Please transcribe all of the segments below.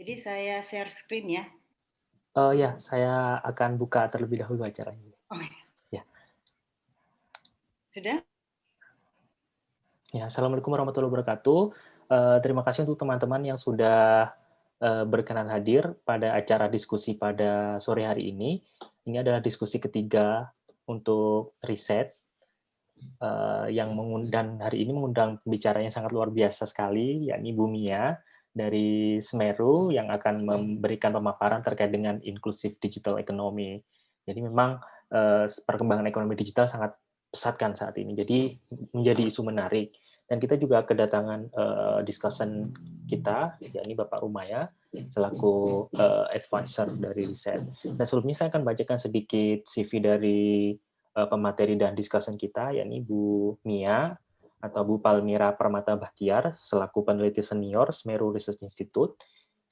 Jadi saya share screen ya. Ya, saya akan buka terlebih dahulu acaranya. Oh, Ya. sudah? Ya, Assalamualaikum warahmatullahi wabarakatuh. Terima kasih untuk teman-teman yang sudah berkenan hadir pada acara diskusi pada sore hari ini. Ini adalah diskusi ketiga untuk riset yang mengundang hari ini mengundang pembicara yang sangat luar biasa sekali, yakni Bu Mia dari Semeru yang akan memberikan pemaparan terkait dengan inklusif digital economy. Jadi memang perkembangan ekonomi digital sangat pesat kan saat ini. Jadi menjadi isu menarik. Dan kita juga kedatangan discussion kita, yakni Bapak Rumaya, selaku advisor dari riset. Dan sebelumnya saya akan bacakan sedikit CV dari pemateri dan discussion kita, yakni Bu Mia atau Bu Palmira Permata Bahtiar selaku peneliti senior Semeru Research Institute,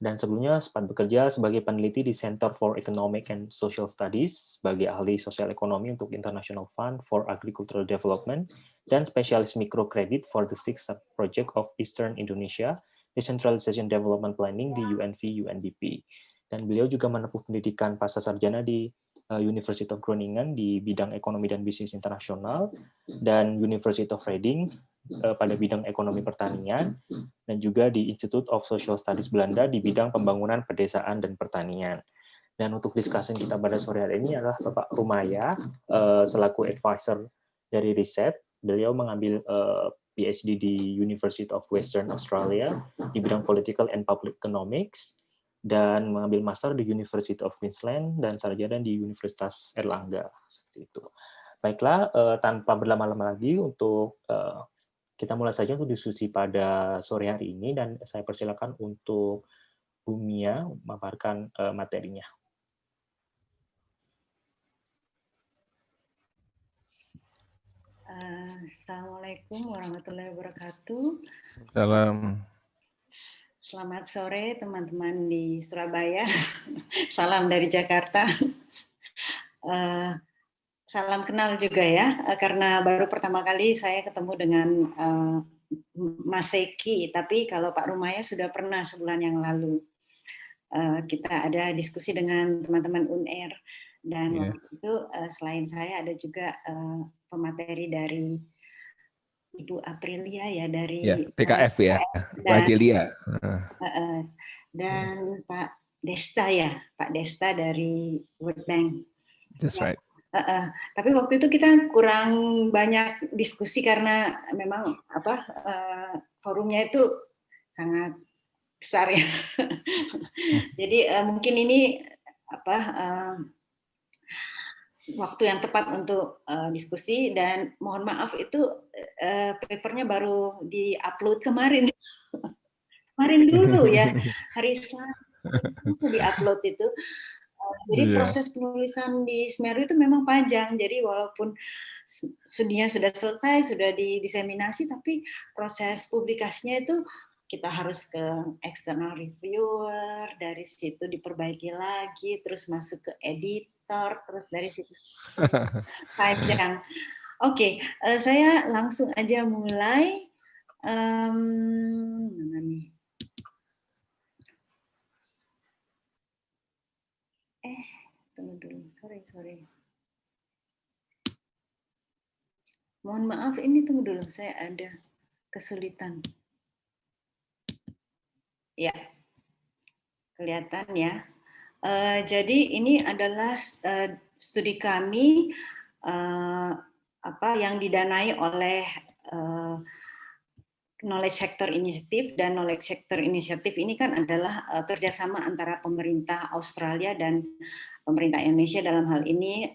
dan sebelumnya sempat bekerja sebagai peneliti di Center for Economic and Social Studies sebagai ahli sosial ekonomi untuk International Fund for Agricultural Development dan spesialis mikrokredit for the Sixth Project of Eastern Indonesia Decentralization Development Planning di UNV UNDP. Dan beliau juga menempuh pendidikan pasca sarjana di University of Groningen di bidang ekonomi dan bisnis internasional, dan University of Reading pada bidang ekonomi pertanian, dan juga di Institute of Social Studies Belanda di bidang pembangunan pedesaan dan pertanian. Dan untuk discussion kita pada sore hari ini adalah Bapak Rumaya, selaku advisor dari riset. Beliau mengambil PhD di University of Western Australia di bidang Political and Public Economics, dan mengambil master di University of Queensland dan sarjana di Universitas Erlangga, seperti itu. Baiklah, tanpa berlama-lama lagi untuk kita mulai saja untuk diskusi pada sore hari ini, dan saya persilakan untuk Bu Mia memaparkan materinya. Assalamualaikum warahmatullahi wabarakatuh. Salam. Selamat sore teman-teman di Surabaya. Salam dari Jakarta. Salam kenal juga ya, karena baru pertama kali saya ketemu dengan Mas Seki, tapi kalau Pak Rumaya sudah pernah sebulan yang lalu. Kita ada diskusi dengan teman-teman UNER, dan waktu itu selain saya ada juga pemateri dari Ibu Aprilia ya, dari PKF ya, Bu Adelia. Dan Pak Desta ya, Pak Desta dari World Bank. That's right. Tapi waktu itu kita kurang banyak diskusi karena memang forumnya itu sangat besar ya. Jadi mungkin ini waktu yang tepat untuk diskusi, dan mohon maaf itu papernya baru di-upload kemarin. Kemarin dulu ya, hari Selasa di-upload itu. Jadi proses penulisan di Semeru itu memang panjang. Jadi walaupun studinya sudah selesai, sudah didiseminasi, tapi proses publikasinya itu kita harus ke external reviewer, dari situ diperbaiki lagi, terus masuk ke editor, terus dari situ panjang. Oke, saya langsung aja mulai. Mana nih? Tunggu dulu, sorry. Mohon maaf, ini tunggu dulu, saya ada kesulitan. Ya, kelihatan ya. Jadi ini adalah studi kami yang didanai oleh Knowledge Sector Initiative, dan Knowledge Sector Initiative ini kan adalah kerjasama antara pemerintah Australia dan pemerintah Indonesia, dalam hal ini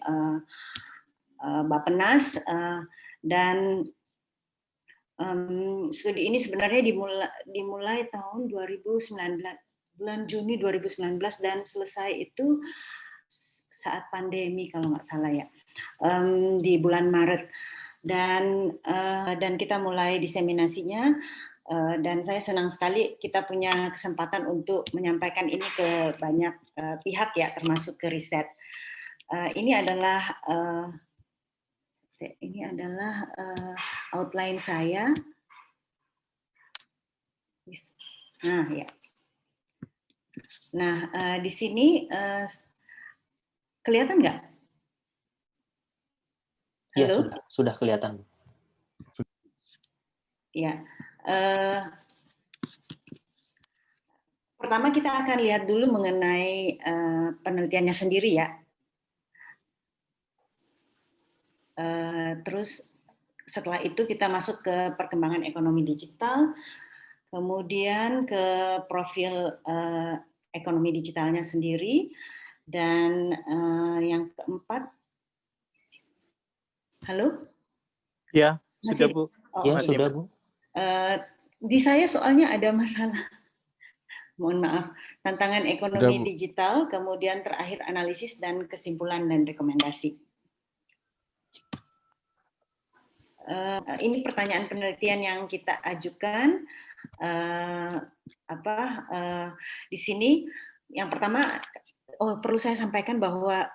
Bappenas, dan studi ini sebenarnya dimulai tahun 2019, bulan Juni 2019, dan selesai itu saat pandemi kalau nggak salah ya, di bulan Maret. Dan kita mulai diseminasinya, dan saya senang sekali kita punya kesempatan untuk menyampaikan ini ke banyak pihak ya, termasuk ke riset. Ini adalah outline saya. Nah ya, Nah, di sini kelihatan nggak? Ya, Halo? sudah kelihatan. Ya. Pertama kita akan lihat dulu mengenai penelitiannya sendiri ya. Terus setelah itu kita masuk ke perkembangan ekonomi digital, kemudian ke profil ekonomi digitalnya sendiri, dan yang keempat, halo? Ya, Masih? sudah Bu. Oh, Ya, okay. sudah Bu. Di saya soalnya ada masalah. Mohon maaf. Tantangan ekonomi digital, kemudian terakhir analisis dan kesimpulan dan rekomendasi. Ini pertanyaan penelitian yang kita ajukan. Di sini yang pertama, perlu saya sampaikan bahwa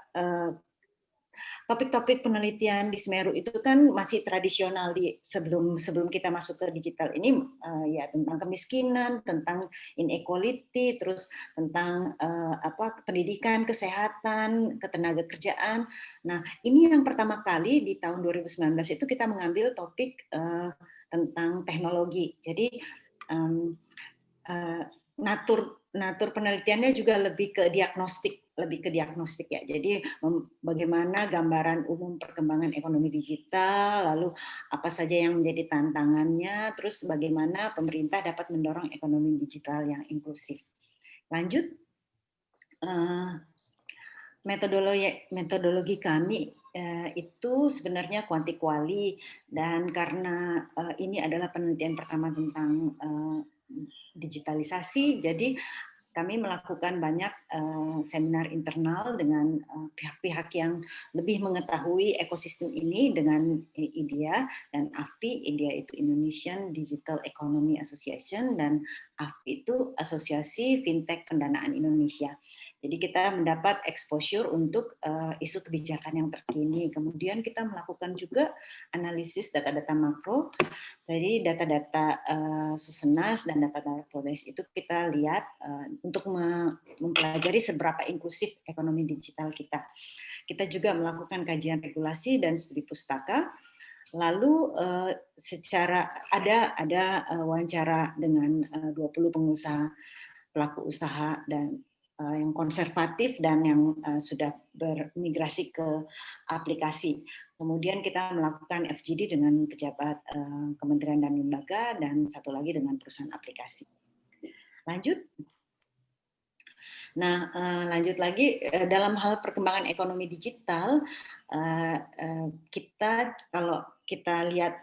topik-topik penelitian di Semeru itu kan masih tradisional sebelum kita masuk ke digital ini, ya tentang kemiskinan, tentang inequality, terus tentang pendidikan, kesehatan, ketenagakerjaan. Nah, ini yang pertama kali di tahun 2019 itu kita mengambil topik tentang teknologi. Jadi natur penelitiannya juga lebih ke diagnostik ya. Jadi bagaimana gambaran umum perkembangan ekonomi digital, lalu apa saja yang menjadi tantangannya, terus bagaimana pemerintah dapat mendorong ekonomi digital yang inklusif. Lanjut, metodologi kami itu sebenarnya kuanti-kuali, dan karena ini adalah penelitian pertama tentang digitalisasi, jadi kami melakukan banyak seminar internal dengan pihak-pihak yang lebih mengetahui ekosistem ini dengan IDEA dan AFPI. IDEA itu Indonesian Digital Economy Association dan AFPI itu Asosiasi Fintech Pendanaan Indonesia. Jadi kita mendapat exposure untuk isu kebijakan yang terkini. Kemudian kita melakukan juga analisis data-data makro. Jadi data-data Susenas dan data-data Polres itu kita lihat untuk mempelajari seberapa inklusif ekonomi digital kita. Kita juga melakukan kajian regulasi dan studi pustaka. Lalu ada wawancara dengan 20 pengusaha, pelaku usaha dan yang konservatif dan yang sudah bermigrasi ke aplikasi. Kemudian kita melakukan FGD dengan pejabat kementerian dan lembaga, dan satu lagi dengan perusahaan aplikasi. Lanjut. Nah, lanjut lagi dalam hal perkembangan ekonomi digital, kalau kita lihat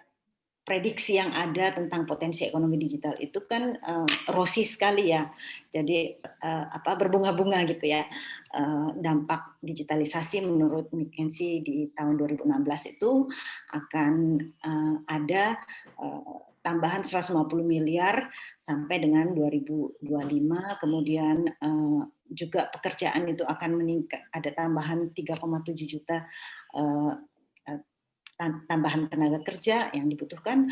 prediksi yang ada tentang potensi ekonomi digital itu kan rosy sekali ya, jadi berbunga-bunga gitu ya. Dampak digitalisasi menurut McKinsey di tahun 2016 itu akan ada tambahan 150 miliar sampai dengan 2025, kemudian juga pekerjaan itu akan meningkat, ada tambahan 3,7 juta tambahan tenaga kerja yang dibutuhkan.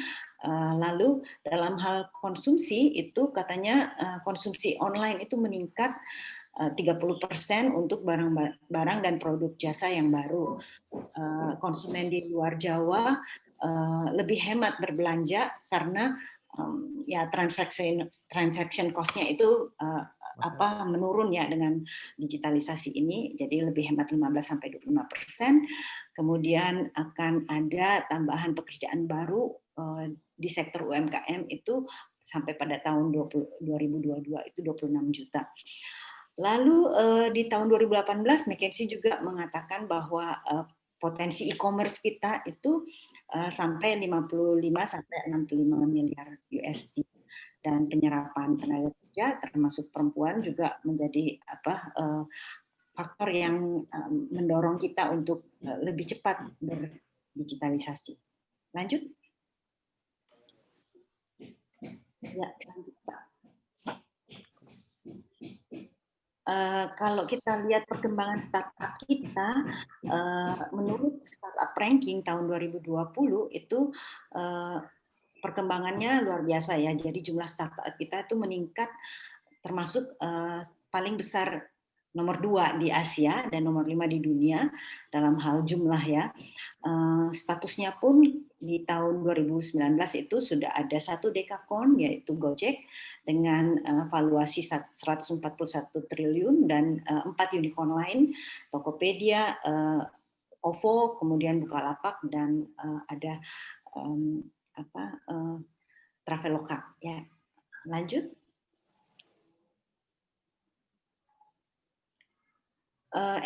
Lalu dalam hal konsumsi itu katanya konsumsi online itu meningkat 30% untuk barang dan produk jasa yang baru. Konsumen di luar Jawa lebih hemat berbelanja karena ya transaction cost-nya itu menurun ya dengan digitalisasi ini, jadi lebih hemat 15-25%. Kemudian akan ada tambahan pekerjaan baru di sektor UMKM itu sampai pada tahun 2022 itu 26 juta. Lalu di tahun 2018 McKinsey juga mengatakan bahwa potensi e-commerce kita itu sampai 55-65 miliar USD, dan penyerapan tenaga kerja termasuk perempuan juga menjadi faktor yang mendorong kita untuk lebih cepat berdigitalisasi. Lanjut. Ya, lanjut Pak. Kalau kita lihat perkembangan startup kita, menurut startup ranking tahun 2020 itu perkembangannya luar biasa ya. Jadi jumlah startup kita itu meningkat, termasuk paling besar, nomor 2 di Asia dan nomor 5 di dunia dalam hal jumlah ya. Statusnya pun di tahun 2019 itu sudah ada 1 dekakon yaitu Gojek dengan valuasi 141 triliun dan 4 unicorn lain, Tokopedia, OVO, kemudian Bukalapak dan ada Traveloka ya. Lanjut.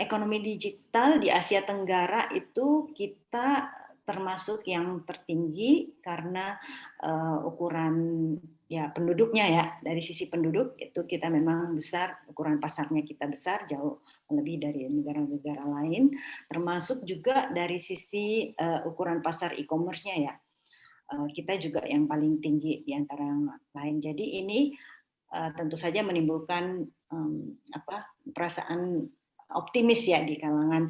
Ekonomi digital di Asia Tenggara itu kita termasuk yang tertinggi karena ukuran ya penduduknya ya, dari sisi penduduk itu kita memang besar, ukuran pasarnya kita besar jauh lebih dari negara-negara lain, termasuk juga dari sisi ukuran pasar e-commerce-nya ya. Kita juga yang paling tinggi di antara yang lain. Jadi ini tentu saja menimbulkan perasaan optimis ya di kalangan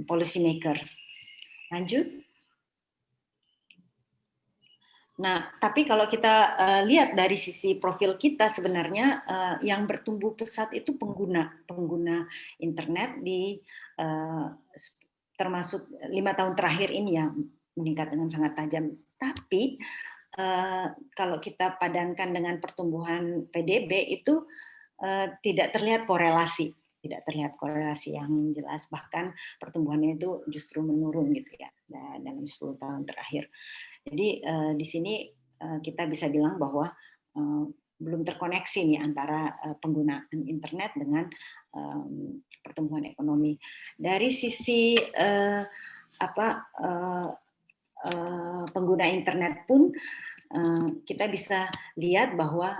policy makers. Lanjut. Nah, tapi kalau kita lihat dari sisi profil kita sebenarnya yang bertumbuh pesat itu pengguna internet di termasuk 5 tahun terakhir ini ya meningkat dengan sangat tajam. Tapi kalau kita padankan dengan pertumbuhan PDB itu tidak terlihat korelasi yang jelas, bahkan pertumbuhannya itu justru menurun gitu ya dalam 10 tahun terakhir. Jadi di sini kita bisa bilang bahwa belum terkoneksi nih antara penggunaan internet dengan pertumbuhan ekonomi. Dari sisi pengguna internet pun kita bisa lihat bahwa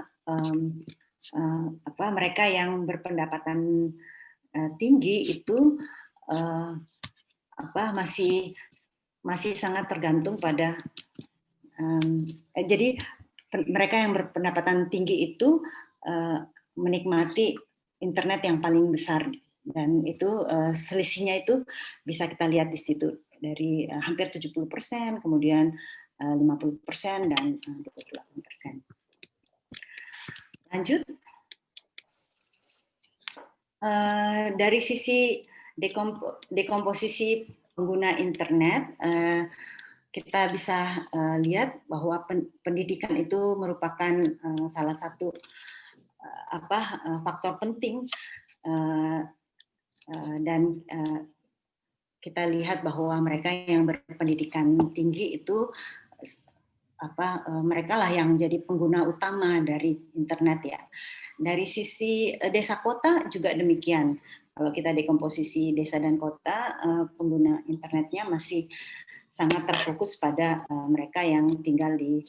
mereka yang berpendapatan tinggi itu masih sangat tergantung pada jadi mereka yang berpendapatan tinggi itu menikmati internet yang paling besar dan itu selisihnya itu bisa kita lihat di situ dari hampir 70%, kemudian 50% dan 28%. Lanjut. Dari sisi dekomposisi pengguna internet, kita bisa lihat bahwa pendidikan itu merupakan salah satu faktor penting dan kita lihat bahwa mereka yang berpendidikan tinggi itu mereka lah yang jadi pengguna utama dari internet ya. Dari sisi desa kota juga demikian. Kalau kita dekomposisi desa dan kota, pengguna internetnya masih sangat terfokus pada mereka yang tinggal di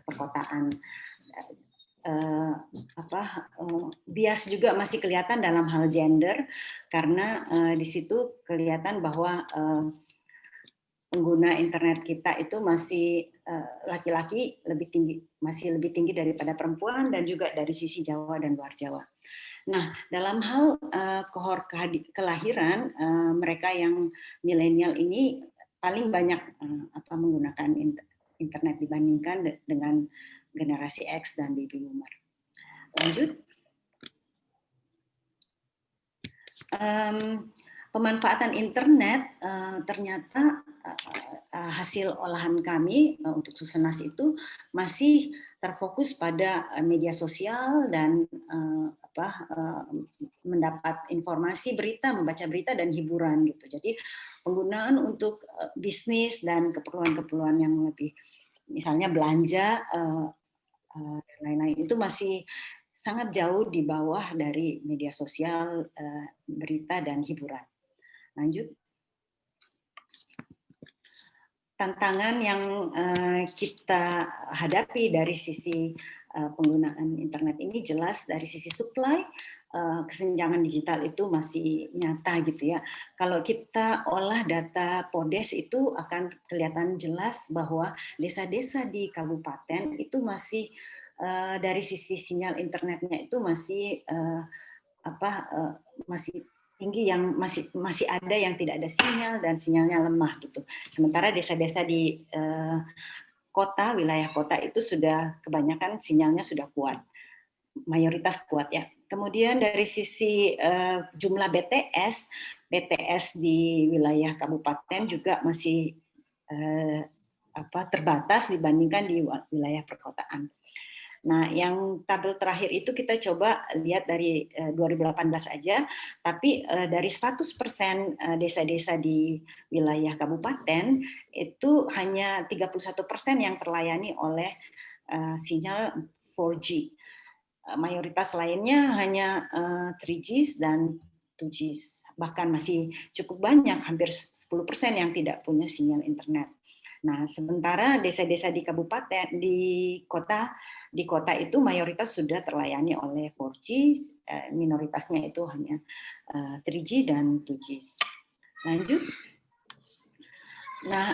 perkotaan. Bias juga masih kelihatan dalam hal gender karena di situ kelihatan bahwa pengguna internet kita itu masih laki-laki masih lebih tinggi daripada perempuan dan juga dari sisi Jawa dan luar Jawa. Nah, dalam hal kohort kelahiran mereka yang milenial ini paling banyak menggunakan internet dibandingkan dengan generasi X dan baby boomer. Lanjut. Pemanfaatan internet ternyata hasil olahan kami untuk Susenas itu masih terfokus pada media sosial dan mendapat informasi, berita, membaca berita dan hiburan gitu. Jadi penggunaan untuk bisnis dan keperluan-keperluan yang lebih, misalnya belanja dan lain-lain itu masih sangat jauh di bawah dari media sosial, berita dan hiburan. Lanjut. Tantangan yang kita hadapi dari sisi penggunaan internet ini jelas dari sisi supply, kesenjangan digital itu masih nyata gitu ya. Kalau kita olah data PODES itu akan kelihatan jelas bahwa desa-desa di kabupaten itu masih dari sisi sinyal internetnya itu masih masih tinggi, yang masih ada yang tidak ada sinyal dan sinyalnya lemah gitu. Sementara desa-desa di kota, wilayah kota itu sudah kebanyakan sinyalnya sudah kuat. mayoritas kuat ya. Kemudian dari sisi jumlah BTS di wilayah kabupaten juga masih terbatas dibandingkan di wilayah perkotaan. Nah, yang tabel terakhir itu kita coba lihat dari 2018 aja, tapi dari 100% desa-desa di wilayah kabupaten itu hanya 31% yang terlayani oleh sinyal 4G. Mayoritas lainnya hanya 3G dan 2G. Bahkan masih cukup banyak, hampir 10% yang tidak punya sinyal internet. Nah, sementara desa-desa di kabupaten, di kota itu mayoritas sudah terlayani oleh 4G, minoritasnya itu hanya 3G dan 2G. Lanjut. Nah,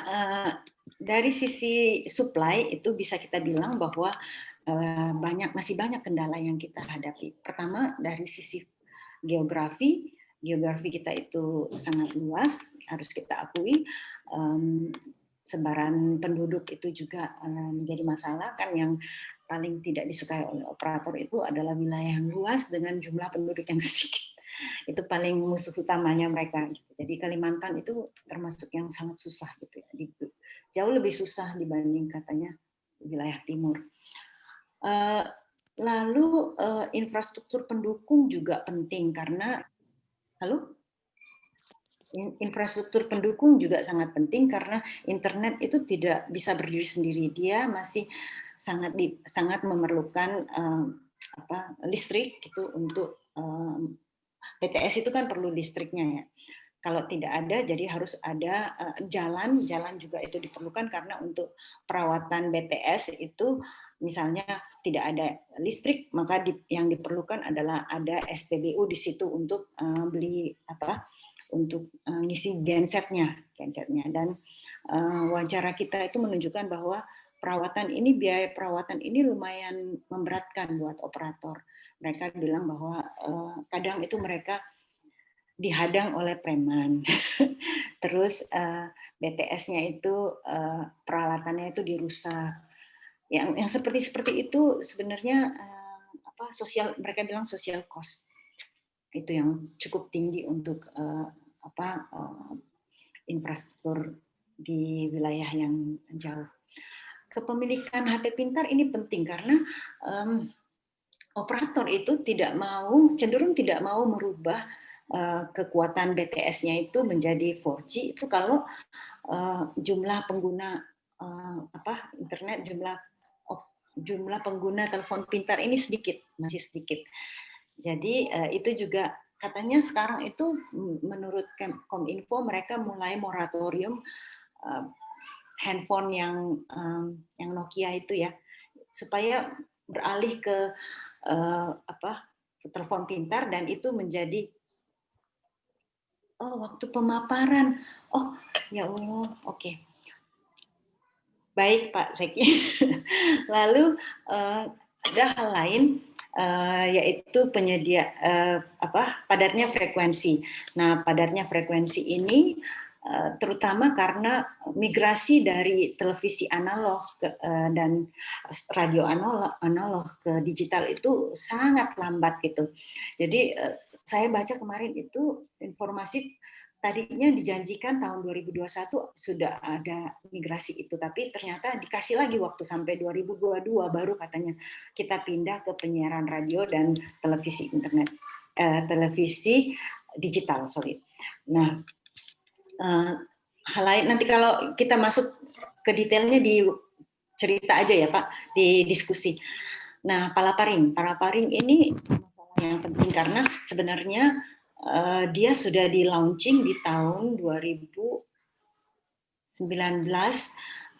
dari sisi supply itu bisa kita bilang bahwa masih banyak kendala yang kita hadapi. Pertama, dari sisi geografi kita itu sangat luas, harus kita akui. Sebaran penduduk itu juga menjadi masalah, kan yang paling tidak disukai oleh operator itu adalah wilayah yang luas dengan jumlah penduduk yang sedikit. Itu paling musuh utamanya mereka. Jadi Kalimantan itu termasuk yang sangat susah gitu ya. Jauh lebih susah dibanding katanya wilayah timur. Lalu infrastruktur pendukung juga penting karena infrastruktur pendukung juga sangat penting karena internet itu tidak bisa berdiri sendiri, dia masih sangat memerlukan listrik gitu untuk BTS itu kan perlu listriknya ya. Kalau tidak ada, jadi harus ada jalan juga itu diperlukan karena untuk perawatan BTS itu misalnya tidak ada listrik, maka yang diperlukan adalah ada SPBU di situ untuk beli untuk ngisi gensetnya dan wawancara kita itu menunjukkan bahwa biaya perawatan ini lumayan memberatkan buat operator. Mereka bilang bahwa kadang itu mereka dihadang oleh preman. Terus BTS-nya itu peralatannya itu dirusak. Yang seperti itu sebenarnya mereka bilang social cost. Itu yang cukup tinggi untuk infrastruktur di wilayah yang jauh. Kepemilikan HP pintar ini penting karena operator itu cenderung tidak mau merubah kekuatan BTS-nya itu menjadi 4G itu kalau jumlah pengguna internet, jumlah pengguna telepon pintar ini masih sedikit. Jadi itu juga katanya sekarang itu menurut Kominfo mereka mulai moratorium handphone yang Nokia itu ya, supaya beralih ke telepon pintar dan itu menjadi waktu pemaparan. Oh ya Allah, oke. Baik Pak Zeki. Lalu ada hal lain. Yaitu penyedia padatnya frekuensi. Nah, padatnya frekuensi ini terutama karena migrasi dari televisi analog dan radio analog ke digital itu sangat lambat gitu. Jadi saya baca kemarin itu informasi tadinya dijanjikan tahun 2021 sudah ada migrasi itu, tapi ternyata dikasih lagi waktu sampai 2022 baru katanya kita pindah ke penyiaran radio dan televisi televisi digital, Nah, hal lain nanti kalau kita masuk ke detailnya di cerita aja ya Pak, di diskusi. Nah, palaparing ini masalah yang penting karena sebenarnya dia sudah di launching di tahun 2019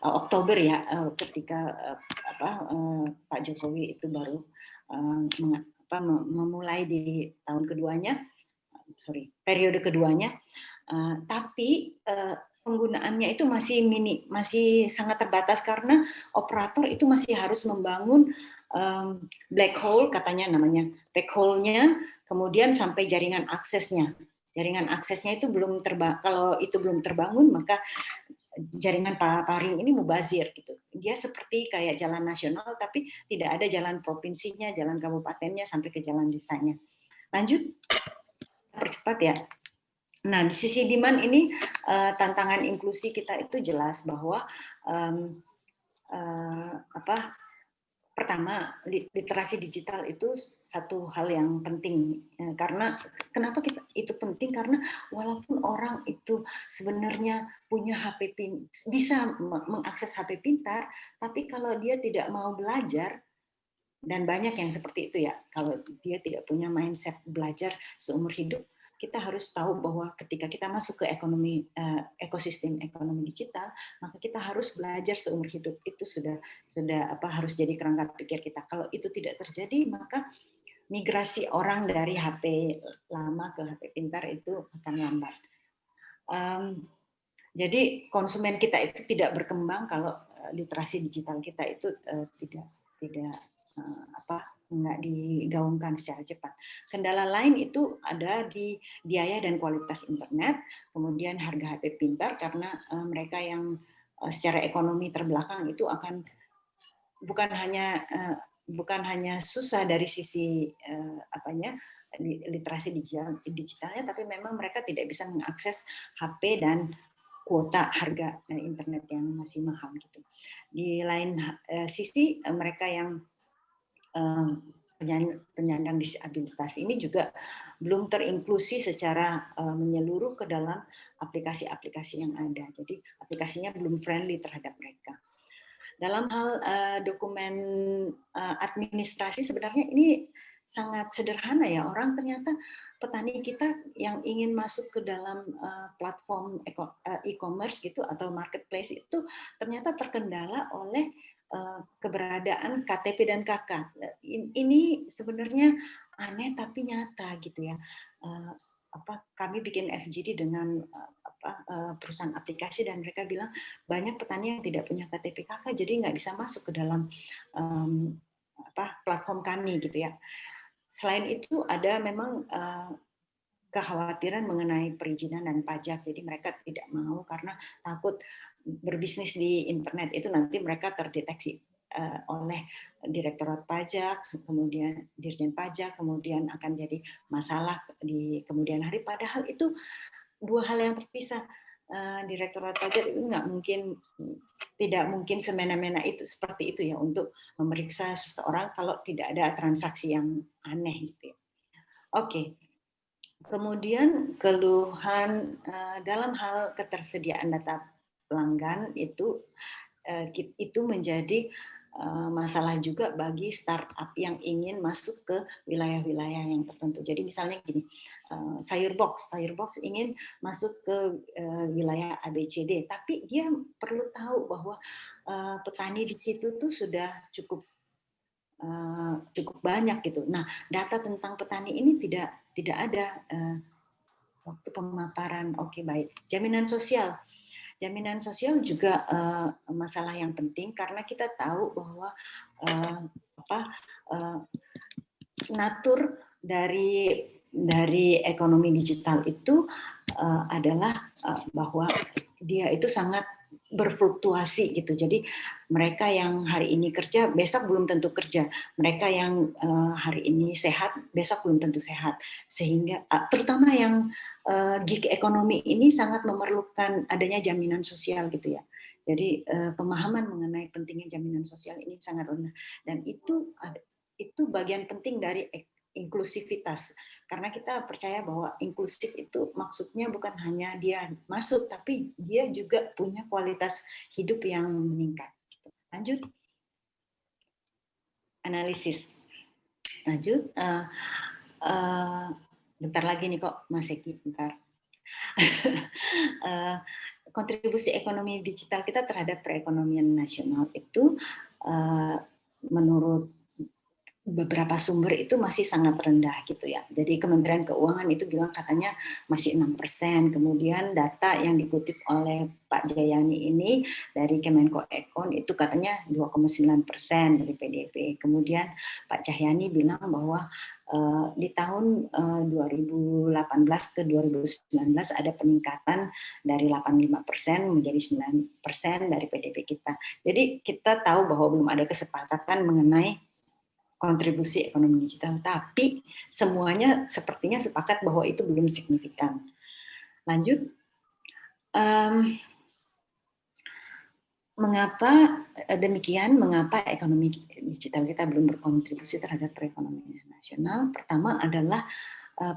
Oktober ya, ketika Pak Jokowi itu baru memulai di tahun keduanya, periode keduanya, tapi penggunaannya itu masih sangat terbatas karena operator itu masih harus membangun black hole katanya namanya, black hole-nya, kemudian sampai jaringan aksesnya. Jaringan aksesnya itu kalau itu belum terbangun maka jaringan paparing ini mubazir gitu. Dia seperti kayak jalan nasional tapi tidak ada jalan provinsinya, jalan kabupatennya sampai ke jalan desanya. Lanjut, percepat ya. Nah, di sisi demand ini tantangan inklusi kita itu jelas bahwa pertama, literasi digital itu satu hal yang penting, karena kenapa itu penting, karena walaupun orang itu sebenarnya punya HP bisa mengakses HP pintar, tapi kalau dia tidak mau belajar, dan banyak yang seperti itu ya, kalau dia tidak punya mindset belajar seumur hidup, kita harus tahu bahwa ketika kita masuk ke ekosistem ekonomi digital, maka kita harus belajar seumur hidup. Itu sudah harus jadi kerangka pikir kita. Kalau itu tidak terjadi, maka migrasi orang dari HP lama ke HP pintar itu akan lambat. Jadi konsumen kita itu tidak berkembang kalau literasi digital kita itu nggak digaungkan secara cepat. Kendala lain itu ada di biaya dan kualitas internet, kemudian harga HP pintar, karena mereka yang secara ekonomi terbelakang itu akan bukan hanya susah dari sisi literasi digitalnya, tapi memang mereka tidak bisa mengakses HP dan kuota harga internet yang masih mahal gitu. Di lain sisi mereka yang penyandang disabilitas ini juga belum terinklusi secara menyeluruh ke dalam aplikasi-aplikasi yang ada. Jadi aplikasinya belum friendly terhadap mereka. Dalam hal dokumen administrasi sebenarnya ini sangat sederhana ya. Orang ternyata petani kita yang ingin masuk ke dalam platform e-commerce gitu atau marketplace itu ternyata terkendala oleh keberadaan KTP dan KK. Ini sebenarnya aneh tapi nyata gitu ya. Kami bikin FGD dengan perusahaan aplikasi dan mereka bilang banyak petani yang tidak punya KTP KK jadi nggak bisa masuk ke dalam platform kami gitu ya. Selain itu ada memang kekhawatiran mengenai perizinan dan pajak, jadi mereka tidak mau karena takut berbisnis di internet itu nanti mereka terdeteksi oleh Direktorat Pajak, kemudian Dirjen Pajak, kemudian akan jadi masalah di kemudian hari. Padahal itu dua hal yang terpisah. Direktorat Pajak itu tidak mungkin semena-mena itu seperti itu ya untuk memeriksa seseorang kalau tidak ada transaksi yang aneh gitu ya. Oke. Kemudian keluhan dalam hal ketersediaan data pelanggan itu menjadi masalah juga bagi startup yang ingin masuk ke wilayah-wilayah yang tertentu. Jadi misalnya gini, Sayurbox ingin masuk ke wilayah ABCD, tapi dia perlu tahu bahwa petani di situ tuh sudah cukup banyak gitu. Nah, data tentang petani ini tidak ada waktu pemaparan. Oke, baik. Jaminan sosial juga masalah yang penting karena kita tahu bahwa natur dari ekonomi digital itu adalah bahwa dia itu sangat berfluktuasi gitu. Jadi mereka yang hari ini kerja besok belum tentu kerja. Mereka yang hari ini sehat besok belum tentu sehat. Sehingga terutama yang gig ekonomi ini sangat memerlukan adanya jaminan sosial gitu ya. Jadi pemahaman mengenai pentingnya jaminan sosial ini sangat rendah dan itu bagian penting dari inklusivitas. Karena kita percaya bahwa inklusif itu maksudnya bukan hanya dia masuk, tapi dia juga punya kualitas hidup yang meningkat. Lanjut. Analisis. Lanjut. Bentar lagi nih kok, Mas Eki, bentar. Kontribusi ekonomi digital kita terhadap perekonomian nasional itu menurut beberapa sumber itu masih sangat rendah gitu ya. Jadi Kementerian Keuangan itu bilang katanya masih 6%. Kemudian data yang dikutip oleh Pak Jayani ini dari Kemenko Ekon itu katanya 2,9% dari PDB. Kemudian Pak Cahyani bilang bahwa di tahun 2018 ke 2019 ada peningkatan dari 85% menjadi 9% dari PDB kita. Jadi kita tahu bahwa belum ada kesepakatan mengenai kontribusi ekonomi digital, tapi semuanya sepertinya sepakat bahwa itu belum signifikan. Lanjut, mengapa demikian? Mengapa ekonomi digital kita belum berkontribusi terhadap perekonomian nasional? Pertama adalah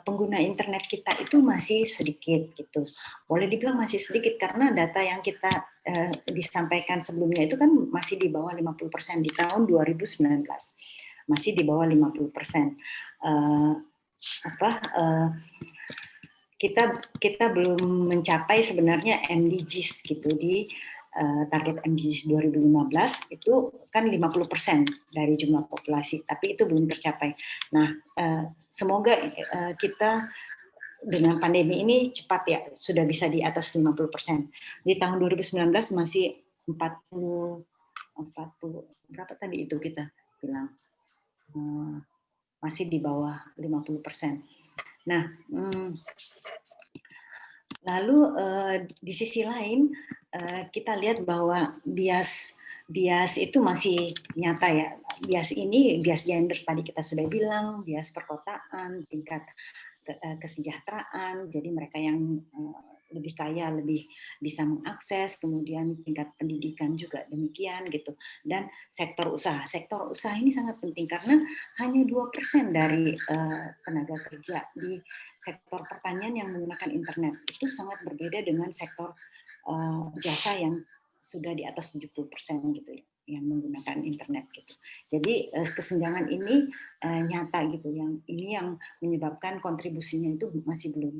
pengguna internet kita itu masih sedikit gitu. Boleh dibilang masih sedikit karena data yang kita disampaikan sebelumnya itu kan masih di bawah 50% di tahun 2019. Masih di bawah 50%. Kita belum mencapai sebenarnya MDGs gitu di target MDGs 2015 itu kan 50% dari jumlah populasi, tapi itu belum tercapai. Nah, semoga kita dengan pandemi ini cepat ya sudah bisa di atas 50%. Di tahun 2019 masih 40 berapa tadi itu kita bilang masih di bawah 50%. Nah, lalu di sisi lain kita lihat bahwa bias itu masih nyata ya. Bias ini, bias gender tadi kita sudah bilang, bias perkotaan, tingkat kesejahteraan, jadi mereka yang lebih kaya lebih bisa mengakses, kemudian tingkat pendidikan juga demikian gitu. Dan sektor usaha ini sangat penting karena hanya 2% dari tenaga kerja di sektor pertanian yang menggunakan internet. Itu sangat berbeda dengan sektor jasa yang sudah di atas 70% gitu ya, yang menggunakan internet gitu. Jadi kesenjangan ini nyata gitu, yang menyebabkan kontribusinya itu masih belum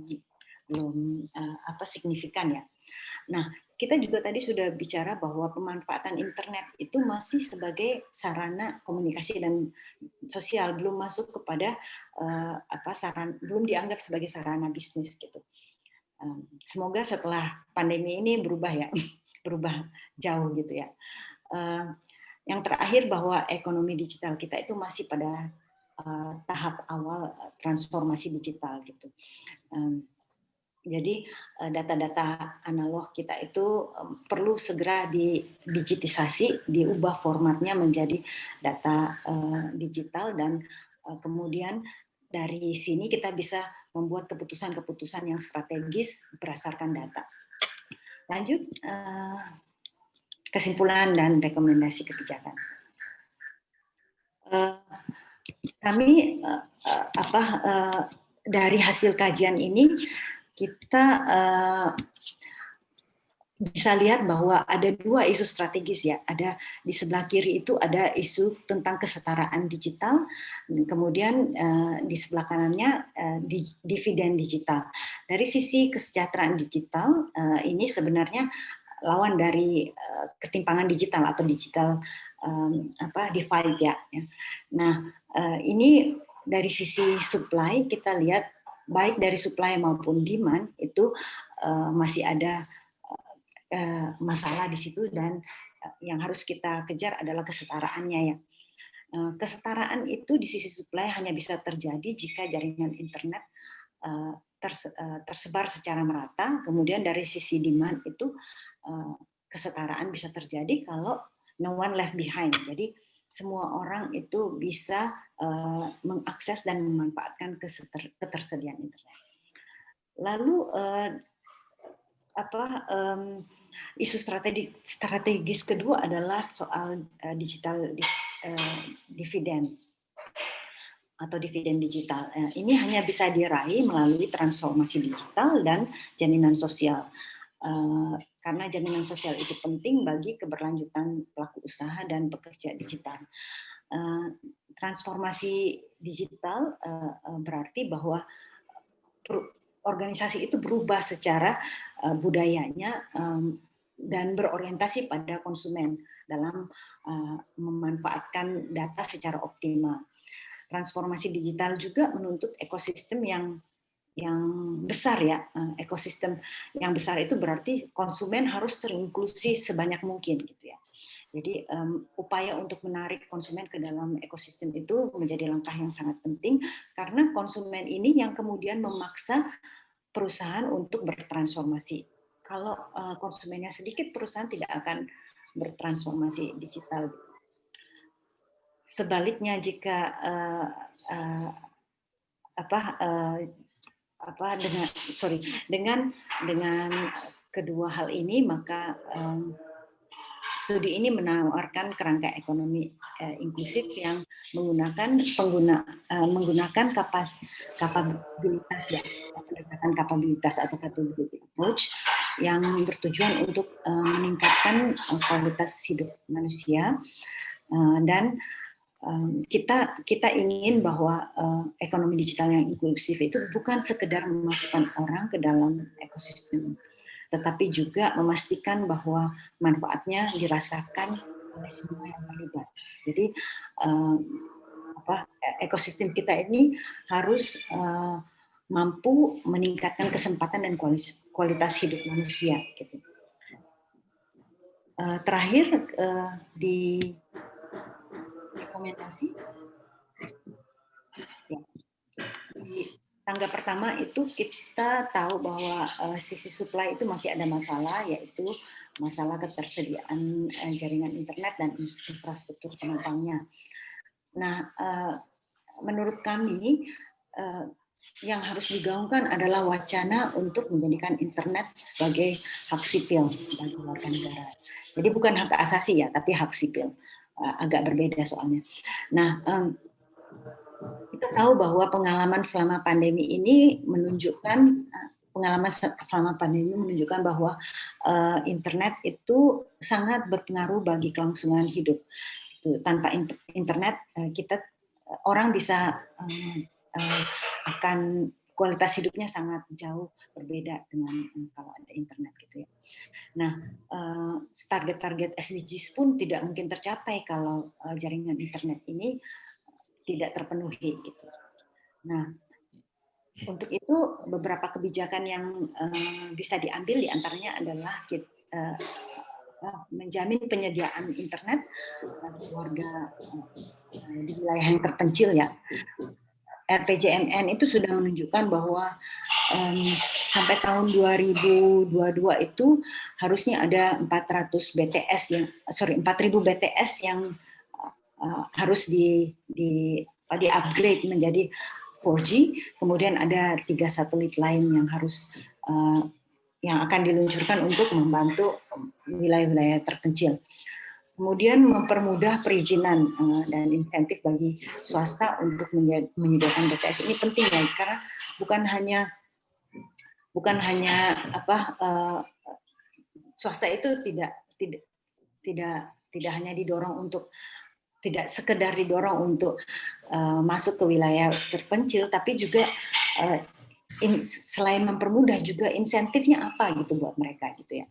signifikan ya. Nah, kita juga tadi sudah bicara bahwa pemanfaatan internet itu masih sebagai sarana komunikasi dan sosial, belum masuk kepada belum dianggap sebagai sarana bisnis gitu. Semoga setelah pandemi ini berubah ya, berubah jauh gitu ya. Yang terakhir bahwa ekonomi digital kita itu masih pada tahap awal transformasi digital gitu. Jadi data-data analog kita itu perlu segera didigitisasi, diubah formatnya menjadi data digital dan kemudian dari sini kita bisa membuat keputusan-keputusan yang strategis berdasarkan data. Lanjut, kesimpulan dan rekomendasi kebijakan. Kami dari hasil kajian ini kita bisa lihat bahwa ada dua isu strategis ya. Ada di sebelah kiri itu ada isu tentang kesetaraan digital, kemudian di sebelah kanannya dividen digital. Dari sisi kesejahteraan digital ini sebenarnya lawan dari ketimpangan digital atau digital divide ya. Nah, ini dari sisi supply kita lihat baik dari supply maupun demand itu masih ada masalah di situ dan yang harus kita kejar adalah kesetaraannya ya. Kesetaraan itu di sisi supply hanya bisa terjadi jika jaringan internet tersebar secara merata. Kemudian dari sisi demand itu kesetaraan bisa terjadi kalau no one left behind. Jadi semua orang itu bisa mengakses dan memanfaatkan ketersediaan internet. Lalu isu strategis kedua adalah soal digital dividen atau dividen digital. Ini hanya bisa diraih melalui transformasi digital dan jaminan sosial. Karena jaminan sosial itu penting bagi keberlanjutan pelaku usaha dan pekerja digital. Transformasi digital berarti bahwa organisasi itu berubah secara budayanya dan berorientasi pada konsumen dalam memanfaatkan data secara optimal. transformasi digital juga menuntut ekosistem yang besar ya. Ekosistem yang besar itu berarti konsumen harus terinklusi sebanyak mungkin gitu ya. Jadi upaya untuk menarik konsumen ke dalam ekosistem itu menjadi langkah yang sangat penting, karena konsumen ini yang kemudian memaksa perusahaan untuk bertransformasi. Kalau konsumennya sedikit, perusahaan tidak akan bertransformasi digital. Sebaliknya jika dengan kedua hal ini, maka studi ini menawarkan kerangka ekonomi inklusif yang menggunakan kapabilitas ya, pendekatan kapabilitas atau capability approach yang bertujuan untuk meningkatkan kualitas hidup manusia, dan kita ingin bahwa ekonomi digital yang inklusif itu bukan sekedar memasukkan orang ke dalam ekosistem, tetapi juga memastikan bahwa manfaatnya dirasakan oleh semua yang terlibat. Jadi ekosistem kita ini harus mampu meningkatkan kesempatan dan kualitas hidup manusia. Gitu. Terakhir di rekomendasi, ya, di tangga pertama itu kita tahu bahwa sisi supply itu masih ada masalah, yaitu masalah ketersediaan jaringan internet dan infrastruktur penopangnya. Nah, menurut kami yang harus digaungkan adalah wacana untuk menjadikan internet sebagai hak sipil bagi warga negara. Jadi bukan hak asasi ya, tapi hak sipil. Agak berbeda soalnya. Nah, kita tahu bahwa pengalaman selama pandemi ini menunjukkan bahwa internet itu sangat berpengaruh bagi kelangsungan hidup. Tanpa internet orang bisa akan kualitas hidupnya sangat jauh berbeda dengan kalau ada internet gitu ya. Nah, target-target SDGs pun tidak mungkin tercapai kalau jaringan internet ini tidak terpenuhi gitu. Nah, untuk itu beberapa kebijakan yang bisa diambil diantaranya adalah menjamin penyediaan internet bagi warga di wilayah yang terpencil ya. RPJMN itu sudah menunjukkan bahwa sampai tahun 2022 itu harusnya ada 4.000 BTS yang harus di upgrade menjadi 4G. Kemudian ada 3 satelit lain yang harus yang akan diluncurkan untuk membantu wilayah-wilayah terpencil. Kemudian mempermudah perizinan dan insentif bagi swasta untuk menyediakan BTS ini penting ya, karena bukan hanya swasta itu tidak hanya didorong untuk tidak sekedar didorong untuk masuk ke wilayah terpencil, tapi juga selain mempermudah juga insentifnya apa gitu buat mereka gitu ya.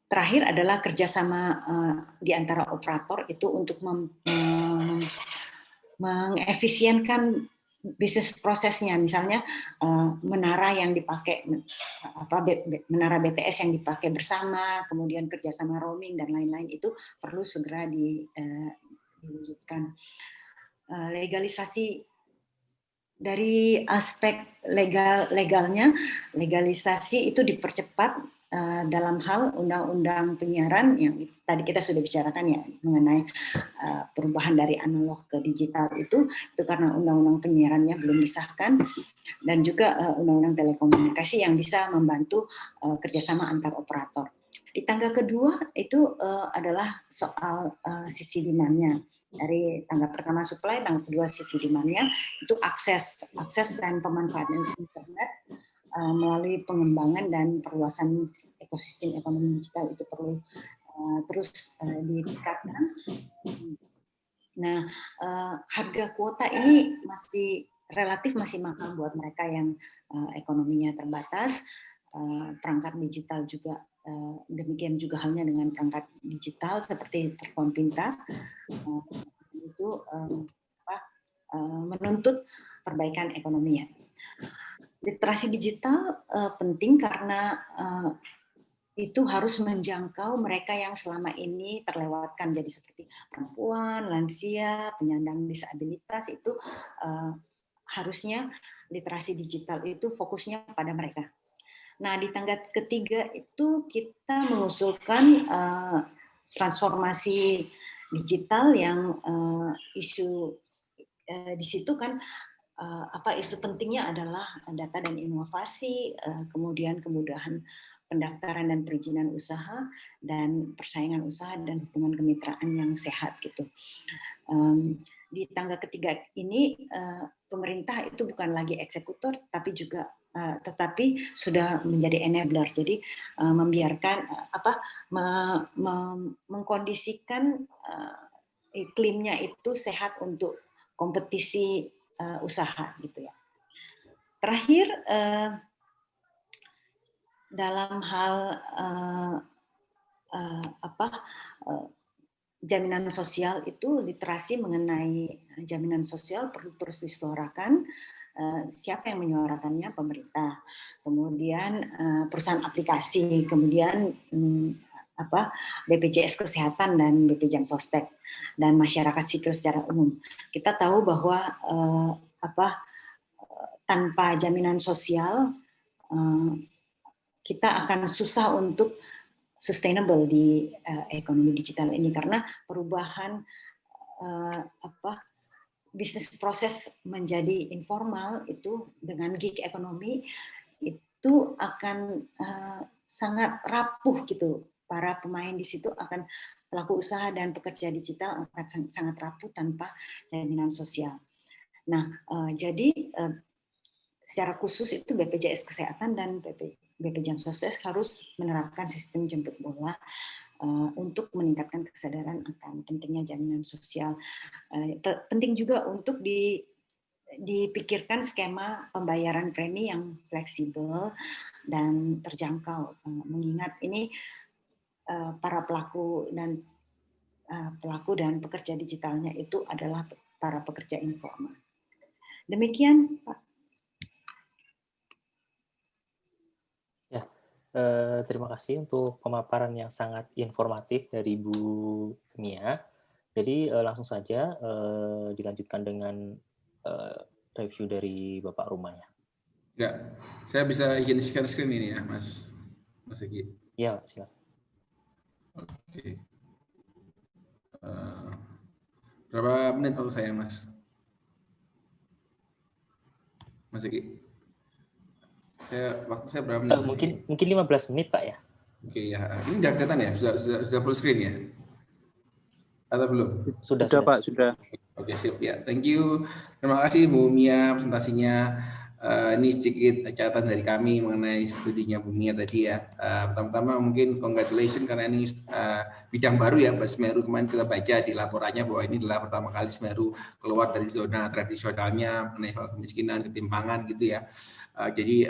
Terakhir adalah kerjasama di antara operator itu untuk mengefisienkan bisnis prosesnya, misalnya menara yang dipakai menara BTS yang dipakai bersama, kemudian kerjasama roaming dan lain-lain itu perlu segera diwujudkan. Legalisasi dari aspek legalnya, legalisasi itu dipercepat dalam hal undang-undang penyiaran yang tadi kita sudah bicarakan ya, mengenai perubahan dari analog ke digital itu karena undang-undang penyiarannya belum disahkan, dan juga undang-undang telekomunikasi yang bisa membantu kerjasama antar operator. Di tangga kedua itu adalah soal sisi demand-nya. Dari tangga pertama supply, tangga kedua sisi demand-nya itu akses dan pemanfaatan internet melalui pengembangan dan perluasan ekosistem ekonomi digital itu perlu terus ditingkatkan. Nah, harga kuota ini relatif masih mahal buat mereka yang ekonominya terbatas. Perangkat digital juga demikian juga halnya dengan perangkat digital seperti telepon pintar. untuk menuntut perbaikan ekonomi ya. Literasi digital penting karena itu harus menjangkau mereka yang selama ini terlewatkan, jadi seperti perempuan, lansia, penyandang disabilitas itu harusnya literasi digital itu fokusnya pada mereka. Nah, di tangga ketiga itu kita mengusulkan transformasi digital yang isu di situ kan isu pentingnya adalah data dan inovasi, kemudian kemudahan pendaftaran dan perizinan usaha, dan persaingan usaha dan hubungan kemitraan yang sehat gitu. Di tangga ketiga ini pemerintah itu bukan lagi eksekutor, tapi juga tetapi sudah menjadi enabler. Jadi membiarkan mengkondisikan iklimnya itu sehat untuk kompetisi usaha gitu ya. Terakhir dalam hal jaminan sosial itu, literasi mengenai jaminan sosial perlu terus disuarakan. Siapa yang menyuarakannya? Pemerintah, kemudian perusahaan aplikasi, kemudian BPJS Kesehatan dan BP Jam Sostek, dan masyarakat sipil secara umum. Kita tahu bahwa tanpa jaminan sosial kita akan susah untuk sustainable di ekonomi digital ini, karena perubahan bisnis proses menjadi informal itu dengan gig ekonomi itu akan sangat rapuh gitu. Para pemain di situ akan, pelaku usaha dan pekerja digital akan sangat rapuh tanpa jaminan sosial. Nah, jadi secara khusus itu BPJS Kesehatan dan BP Jam Sostek harus menerapkan sistem jemput bola untuk meningkatkan kesadaran akan pentingnya jaminan sosial. Penting juga untuk dipikirkan skema pembayaran premi yang fleksibel dan terjangkau, mengingat ini para pelaku dan pekerja digitalnya itu adalah para pekerja informal. Demikian, Pak. Terima kasih untuk pemaparan yang sangat informatif dari Bu Mia. Jadi langsung saja dilanjutkan dengan review dari Bapak Rumah ya. Ya, saya bisa izin share screen ini ya, Mas Egi. Ya, silakan. Oke. Berapa menit waktu saya, Mas Egi? Waktu saya berapa menit? Mungkin 15 menit, Pak ya. Oke ya. Ini udah kelihatan ya? Sudah full screen ya? Atau belum? Sudah Pak, sudah. Oke, sip ya. Thank you. Terima kasih Bu Mia presentasinya. Ini sedikit catatan dari kami mengenai studinya Bu Mia tadi ya. Pertama-tama mungkin congratulations karena ini bidang baru ya buat Semeru. Kemarin kita baca di laporannya bahwa ini adalah pertama kali Semeru keluar dari zona tradisionalnya mengenai kemiskinan, ketimpangan gitu ya. Jadi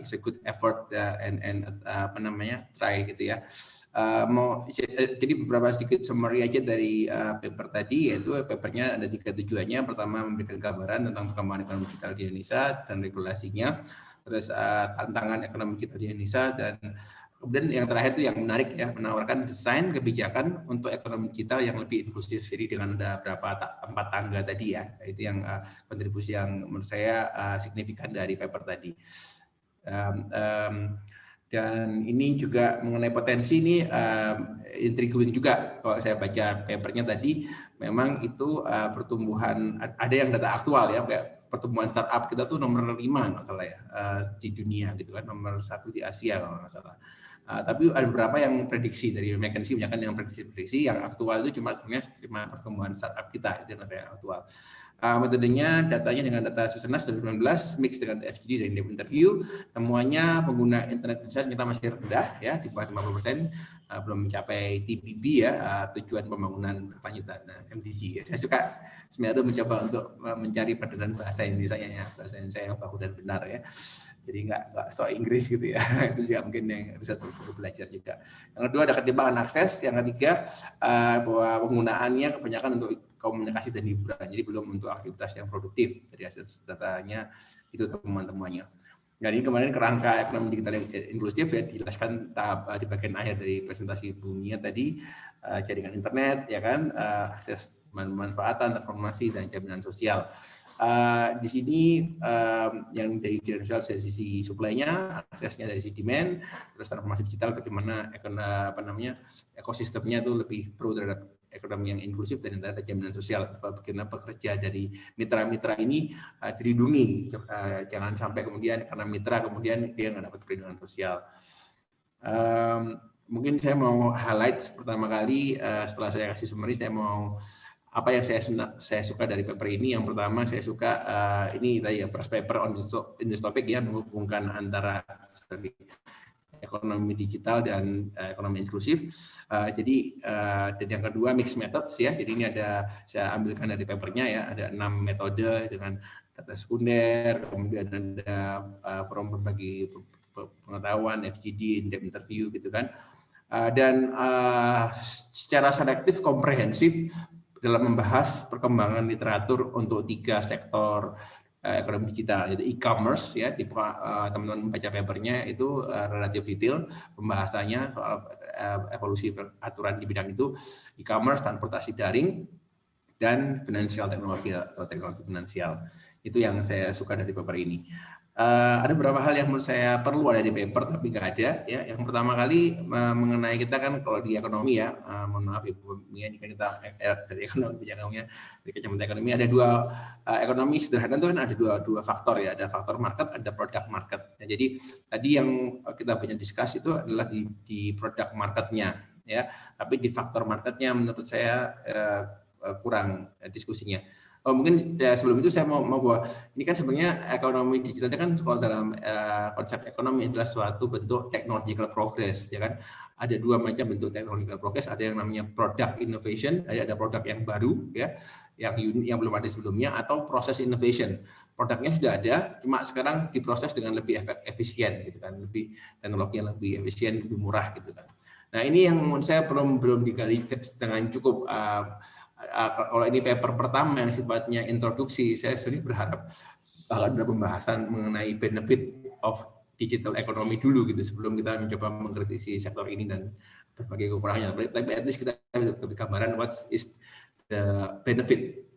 it's a good effort and try gitu ya. Jadi beberapa sedikit summary aja dari paper tadi, yaitu papernya ada 3 tujuannya. Pertama, memberikan gambaran tentang perkembangan ekonomi digital di Indonesia dan regulasinya, terus tantangan ekonomi digital di Indonesia, dan kemudian yang terakhir itu yang menarik ya, menawarkan desain kebijakan untuk ekonomi digital yang lebih inklusif. Jadi dengan ada 4 tangga tadi ya, itu yang kontribusi yang menurut saya signifikan dari paper tadi. Dan ini juga mengenai potensi ini intriguing juga kalau saya baca papernya tadi. Memang itu pertumbuhan, ada yang data aktual ya, kayak pertumbuhan startup kita tuh nomor 5 nggak salah ya di dunia gitu kan, nomor 1 di Asia kalau nggak salah. Tapi ada beberapa yang prediksi dari McKinsey, banyak yang prediksi yang aktual itu cuma pertumbuhan startup kita, itu yang aktual. Metodenya, datanya dengan data Susenas 2019, mix dengan FGD dan Dev Interview. Semuanya pengguna internet Indonesia kita masih rendah ya, di bawah 50%, belum mencapai TPB ya, tujuan pembangunan berkelanjutan MDG. Saya suka sebenarnya mencoba untuk mencari padanan bahasa Indonesia ya, bahasa Indonesia yang baku dan benar ya. Jadi nggak so Inggris gitu ya. Itu juga mungkin yang bisa perlu belajar juga. Yang kedua ada ketimpangan akses. Yang ketiga bahwa penggunaannya kebanyakan untuk komunikasi dan hiburan, jadi belum untuk aktivitas yang produktif dari hasil datanya itu teman-temannya. Jadi kemarin kerangka ekonomi digital yang inklusif ya dijelaskan tahap di bagian akhir dari presentasi Bu Mia tadi, jaringan internet ya kan, akses manfaatan, transformasi dan jaminan sosial. Di sini yang dari jaminan sosial dari sisi supply-nya, aksesnya dari sisi demand, terus transformasi digital bagaimana ekosistemnya itu lebih pro terhadap ekonomi yang inklusif dan ada jaminan sosial, bagaimana pekerja dari mitra-mitra ini dilindungi, jangan sampai kemudian karena mitra kemudian dia nggak dapat perlindungan sosial. Mungkin saya mau highlight pertama kali setelah saya kasih summary, saya mau apa yang saya suka dari paper ini. Yang pertama saya suka ini tadi ya, first paper on this topic ya, menghubungkan antara ekonomi digital dan ekonomi inklusif. Dan yang kedua mixed methods ya. Jadi ini ada saya ambilkan dari papernya ya, ada 6 metode dengan data sekunder, kemudian ada forum berbagi pengetahuan, FGD, in-depth interview gitu kan. Dan secara selektif komprehensif dalam membahas perkembangan literatur untuk 3 sektor ekonomi digital, yaitu e-commerce ya, teman-teman baca papernya itu relatif detail pembahasannya soal evolusi aturan di bidang itu, e-commerce, transportasi daring, dan financial teknologi atau teknologi finansial. Itu yang saya suka dari paper ini. Ada beberapa hal yang menurut saya perlu ada di paper tapi nggak ada ya. Yang pertama kali mengenai kita kan kalau di ekonomi ya, mohon maaf Ibu Mia, ini kan kita dari ekonomi dari kacamata ekonomi ada 2 ekonomi sederhana itu kan ada dua faktor ya, ada faktor market, ada product market. Nah, jadi tadi yang kita banyak discuss itu adalah di product marketnya ya, tapi di faktor marketnya menurut saya kurang diskusinya. Mungkin ya, sebelum itu saya mau bahwa ini kan sebenarnya ekonomi digital kan kalau dalam konsep ekonomi adalah suatu bentuk technological progress ya kan. Ada 2 macam bentuk technological progress, ada yang namanya product innovation, ada produk yang baru ya, yang belum ada sebelumnya, atau proses innovation. Produknya sudah ada, cuma sekarang diproses dengan lebih efisien gitu kan, lebih teknologi yang lebih efisien, lebih murah gitu kan. Nah, ini yang menurut saya belum digali dengan cukup. Kalau ini paper pertama yang sifatnya introduksi, saya sendiri berharap bahkan ada pembahasan mengenai benefit of digital economy dulu gitu sebelum kita mencoba mengkritisi sektor ini dan berbagai kekurangannya. Tapi at least kita bisa gambaran what is the benefit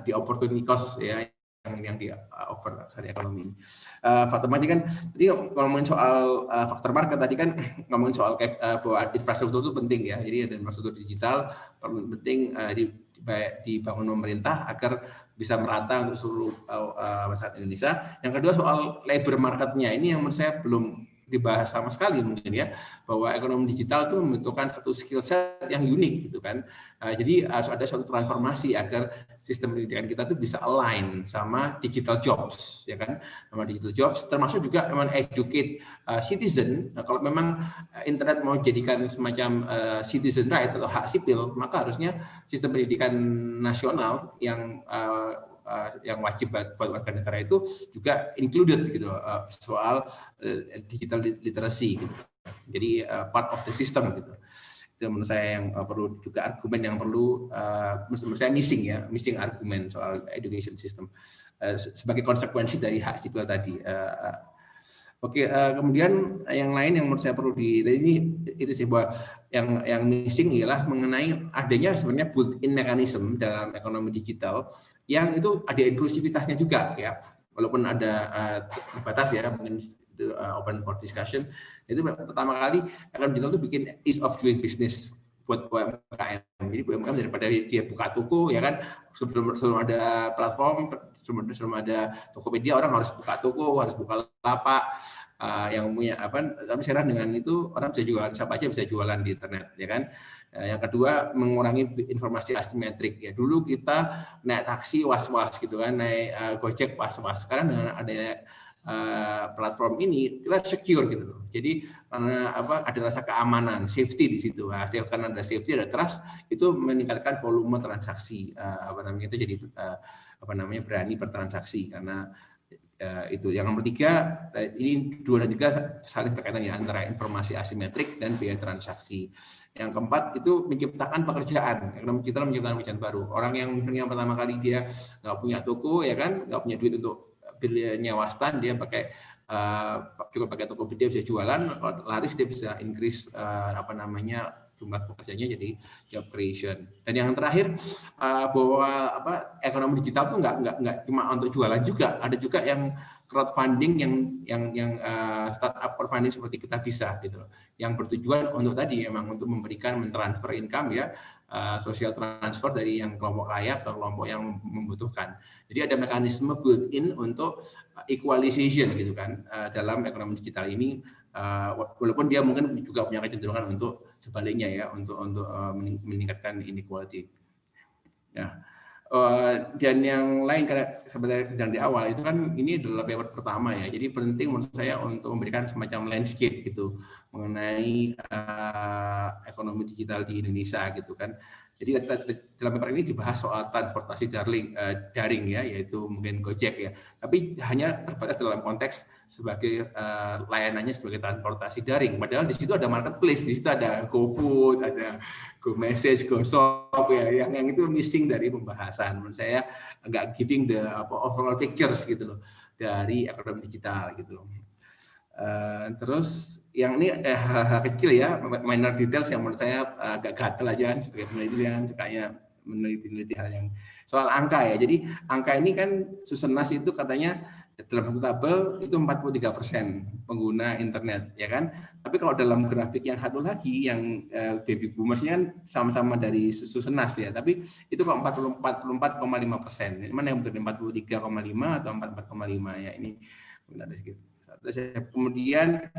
the opportunity cost ya yang di offer dari ekonomi ini. Faktor market kan tadi ngomongin soal faktor market tadi kan ngomongin soal bahwa infrastruktur itu penting ya. Jadi ada infrastruktur digital perlu penting dibangun pemerintah agar bisa merata untuk seluruh masyarakat Indonesia. Yang kedua soal labor marketnya ini yang menurut saya belum dibahas sama sekali mungkin ya, bahwa ekonomi digital itu membutuhkan satu skill set yang unik gitu kan. Jadi harus ada suatu transformasi agar sistem pendidikan kita itu bisa align sama digital jobs ya kan, sama digital jobs, termasuk juga memang educate citizen. Nah, kalau memang internet mau jadikan semacam citizen right atau hak sipil, maka harusnya sistem pendidikan nasional yang wajib buat warga negara itu juga included gitu soal digital literacy gitu. Jadi part of the system gitu. Itu menurut saya yang perlu juga argumen yang perlu menurut saya missing argumen soal education system sebagai konsekuensi dari hak sipil tadi. Oke, kemudian yang lain yang menurut saya perlu ini itu sih bahwa yang missing ialah mengenai adanya sebenarnya built-in mechanism dalam ekonomi digital yang itu ada inklusivitasnya juga ya, walaupun ada terbatas ya, mungkin itu open for discussion. Itu pertama kali ekonomi digital itu bikin ease of doing business buat UMKM. Jadi UMKM daripada dia buka toko ya kan, sebelum ada platform, sebelum ada Tokopedia, orang harus buka toko, harus buka lapak yang punya tapi sekarang dengan itu orang bisa jualan, siapa aja bisa jualan di internet ya kan. Yang kedua mengurangi informasi asimetrik ya. Dulu kita naik taksi was-was gitu kan, naik Gojek was-was. Sekarang dengan adanya platform ini kita secure gitu loh. Jadi karena ada rasa keamanan, safety di situ. Nah, karena ada safety, ada trust, itu meningkatkan volume transaksi. Itu jadi berani bertransaksi karena Itu yang nomor 3, ini 2 dan 3 saling berkaitan ya, antara informasi asimetrik dan biaya transaksi. Yang keempat itu menciptakan pekerjaan. Ekonomi digital menciptakan pekerjaan baru. Orang yang pertama kali dia nggak punya toko ya kan, nggak punya duit untuk beli nyewa stand, dia pakai cukup pakai toko dia bisa jualan, laris dia bisa increase jumlah pekerjaannya, jadi job creation. Dan yang terakhir bahwa ekonomi digital tuh nggak cuma untuk jualan juga, ada juga yang crowdfunding yang startup crowdfunding seperti kita bisa gitu, yang bertujuan untuk tadi emang untuk memberikan mentransfer income ya, social transfer dari yang kelompok kaya ke kelompok yang membutuhkan. Jadi ada mekanisme built-in untuk equalization gitu kan dalam ekonomi digital ini, walaupun dia mungkin juga punya kecenderungan untuk sebaliknya ya, untuk meningkatkan inequality. Ya. Dan yang lain karena sebenarnya yang di awal itu kan ini adalah paper pertama ya, jadi penting menurut saya untuk memberikan semacam landscape gitu mengenai ekonomi digital di Indonesia gitu kan. Jadi dalam paper ini dibahas soal transportasi daring ya, yaitu mungkin Gojek ya, tapi hanya terbatas dalam konteks sebagai layanannya sebagai transportasi daring. Padahal di situ ada marketplace, di situ ada GoFood, ada GoMessage, GoShop ya, yang itu missing dari pembahasan. Menurut saya agak giving the overall pictures gitu loh dari ekonomi digital gitu. Terus yang ini hal-hal kecil ya, minor details yang menurut saya agak gatel aja kan, sebagai peneliti yang sukanya meneliti hal yang soal angka ya. Jadi angka ini kan Susenas itu katanya dalam satu tabel itu 43% pengguna internet ya kan. Tapi kalau dalam grafik yang satu lagi yang baby boomersnya kan sama-sama dari Susenas ya, tapi itu kok 44,5%. Mana yang betul, 43,5 atau 44,5 ya, ini benar sedikit. Kemudian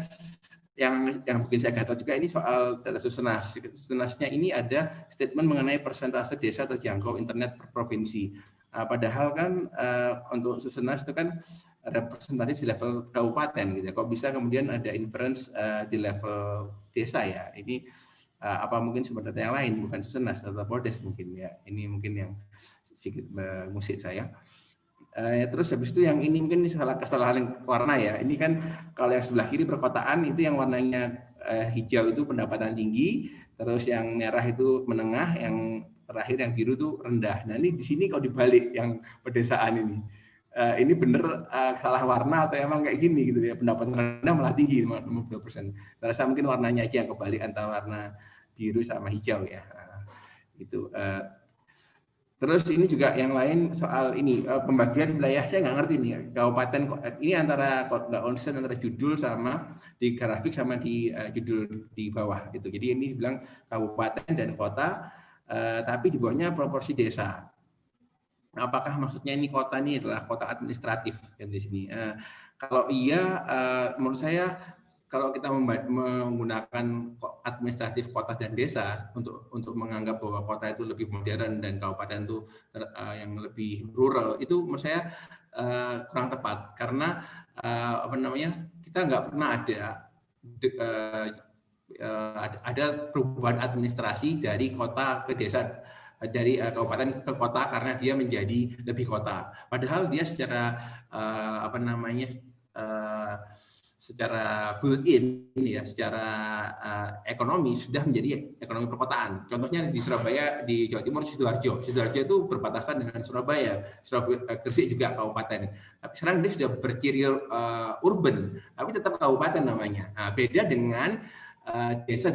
yang mungkin saya gatal juga ini soal data Susenas. Susenasnya ini ada statement mengenai persentase desa terjangkau internet per provinsi. Padahal kan untuk Susenas itu kan representatif di level kabupaten gitu. Kok bisa kemudian ada inference di level desa ya? Ini apa mungkin sumber data yang lain, bukan Susenas atau Bordes mungkin ya? Ini mungkin yang sedikit mengusik saya. Terus habis itu yang ini mungkin kesalahan warna ya. Ini kan kalau yang sebelah kiri perkotaan itu yang warnanya hijau itu pendapatan tinggi, terus yang merah itu menengah, yang terakhir yang biru itu rendah. Nah ini di sini kalau dibalik yang pedesaan ini bener salah warna atau emang kayak gini gitu ya, pendapatan rendah malah tinggi 50%. Saya rasa mungkin warnanya aja yang kebalik antara warna biru sama hijau ya. Gitu. Terus ini juga yang lain soal ini pembagian wilayah, saya nggak ngerti nih kabupaten ini antara nggak konsisten antara judul sama di grafik sama di judul di bawah gitu. Jadi ini bilang kabupaten dan kota, tapi di bawahnya proporsi desa. Apakah maksudnya ini kota ini adalah kota administratif kan di sini? Kalau iya, menurut saya kalau kita menggunakan administratif kota dan desa untuk menganggap bahwa kota itu lebih modern dan kabupaten itu yang lebih rural, itu menurut saya kurang tepat karena kita nggak pernah ada perubahan administrasi dari kota ke desa, dari kabupaten ke kota karena dia menjadi lebih kota. Padahal dia secara secara built-in ya, secara ekonomi sudah menjadi ekonomi perkotaan. Contohnya di Surabaya, di Jawa Timur, Sidoarjo. Sidoarjo itu berbatasan dengan Surabaya. Gresik juga kabupaten. Tapi sekarang dia sudah berciri urban, tapi tetap kabupaten namanya. Nah, beda dengan desa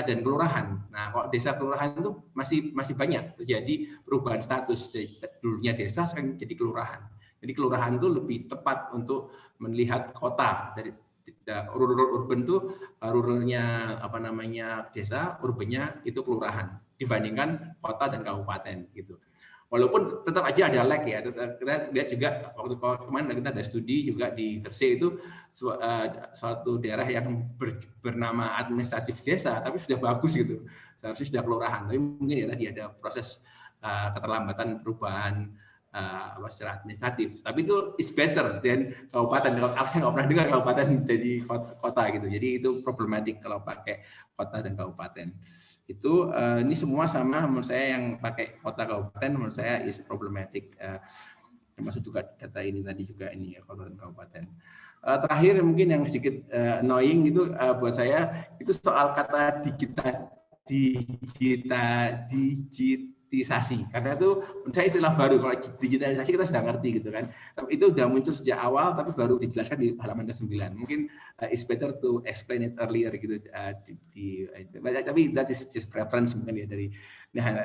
dan kelurahan. Nah, kalau desa kelurahan itu masih banyak terjadi perubahan status. Dulunya desa sekarang jadi kelurahan. Jadi kelurahan itu lebih tepat untuk melihat kota. Dari rural urban itu ruralnya desa, urbannya itu kelurahan dibandingkan kota dan kabupaten gitu. Walaupun tetap aja ada lag ya. Kita lihat juga waktu kemarin kita ada studi juga di Gresik itu suatu daerah yang bernama administratif desa tapi sudah bagus gitu. Seharusnya sudah kelurahan. Tapi mungkin ya tadi ada proses keterlambatan perubahan secara administratif, tapi itu is better than kabupaten. Saya nggak pernah dengar kabupaten jadi kota gitu, jadi itu problematik kalau pakai kota dan kabupaten. Itu ini semua sama menurut saya, yang pakai kota kabupaten menurut saya is problematic. termasuk juga data ini tadi juga ini ya, kota dan kabupaten. Terakhir mungkin yang sedikit annoying itu buat saya itu soal kata digitisasi, karena itu menurut saya istilah baru. Kalau digitalisasi kita sudah ngerti gitu kan, tapi itu sudah muncul sejak awal tapi baru dijelaskan di halaman ke-9. Mungkin it's better to explain it earlier gitu, tapi that is just preference mungkin ya dari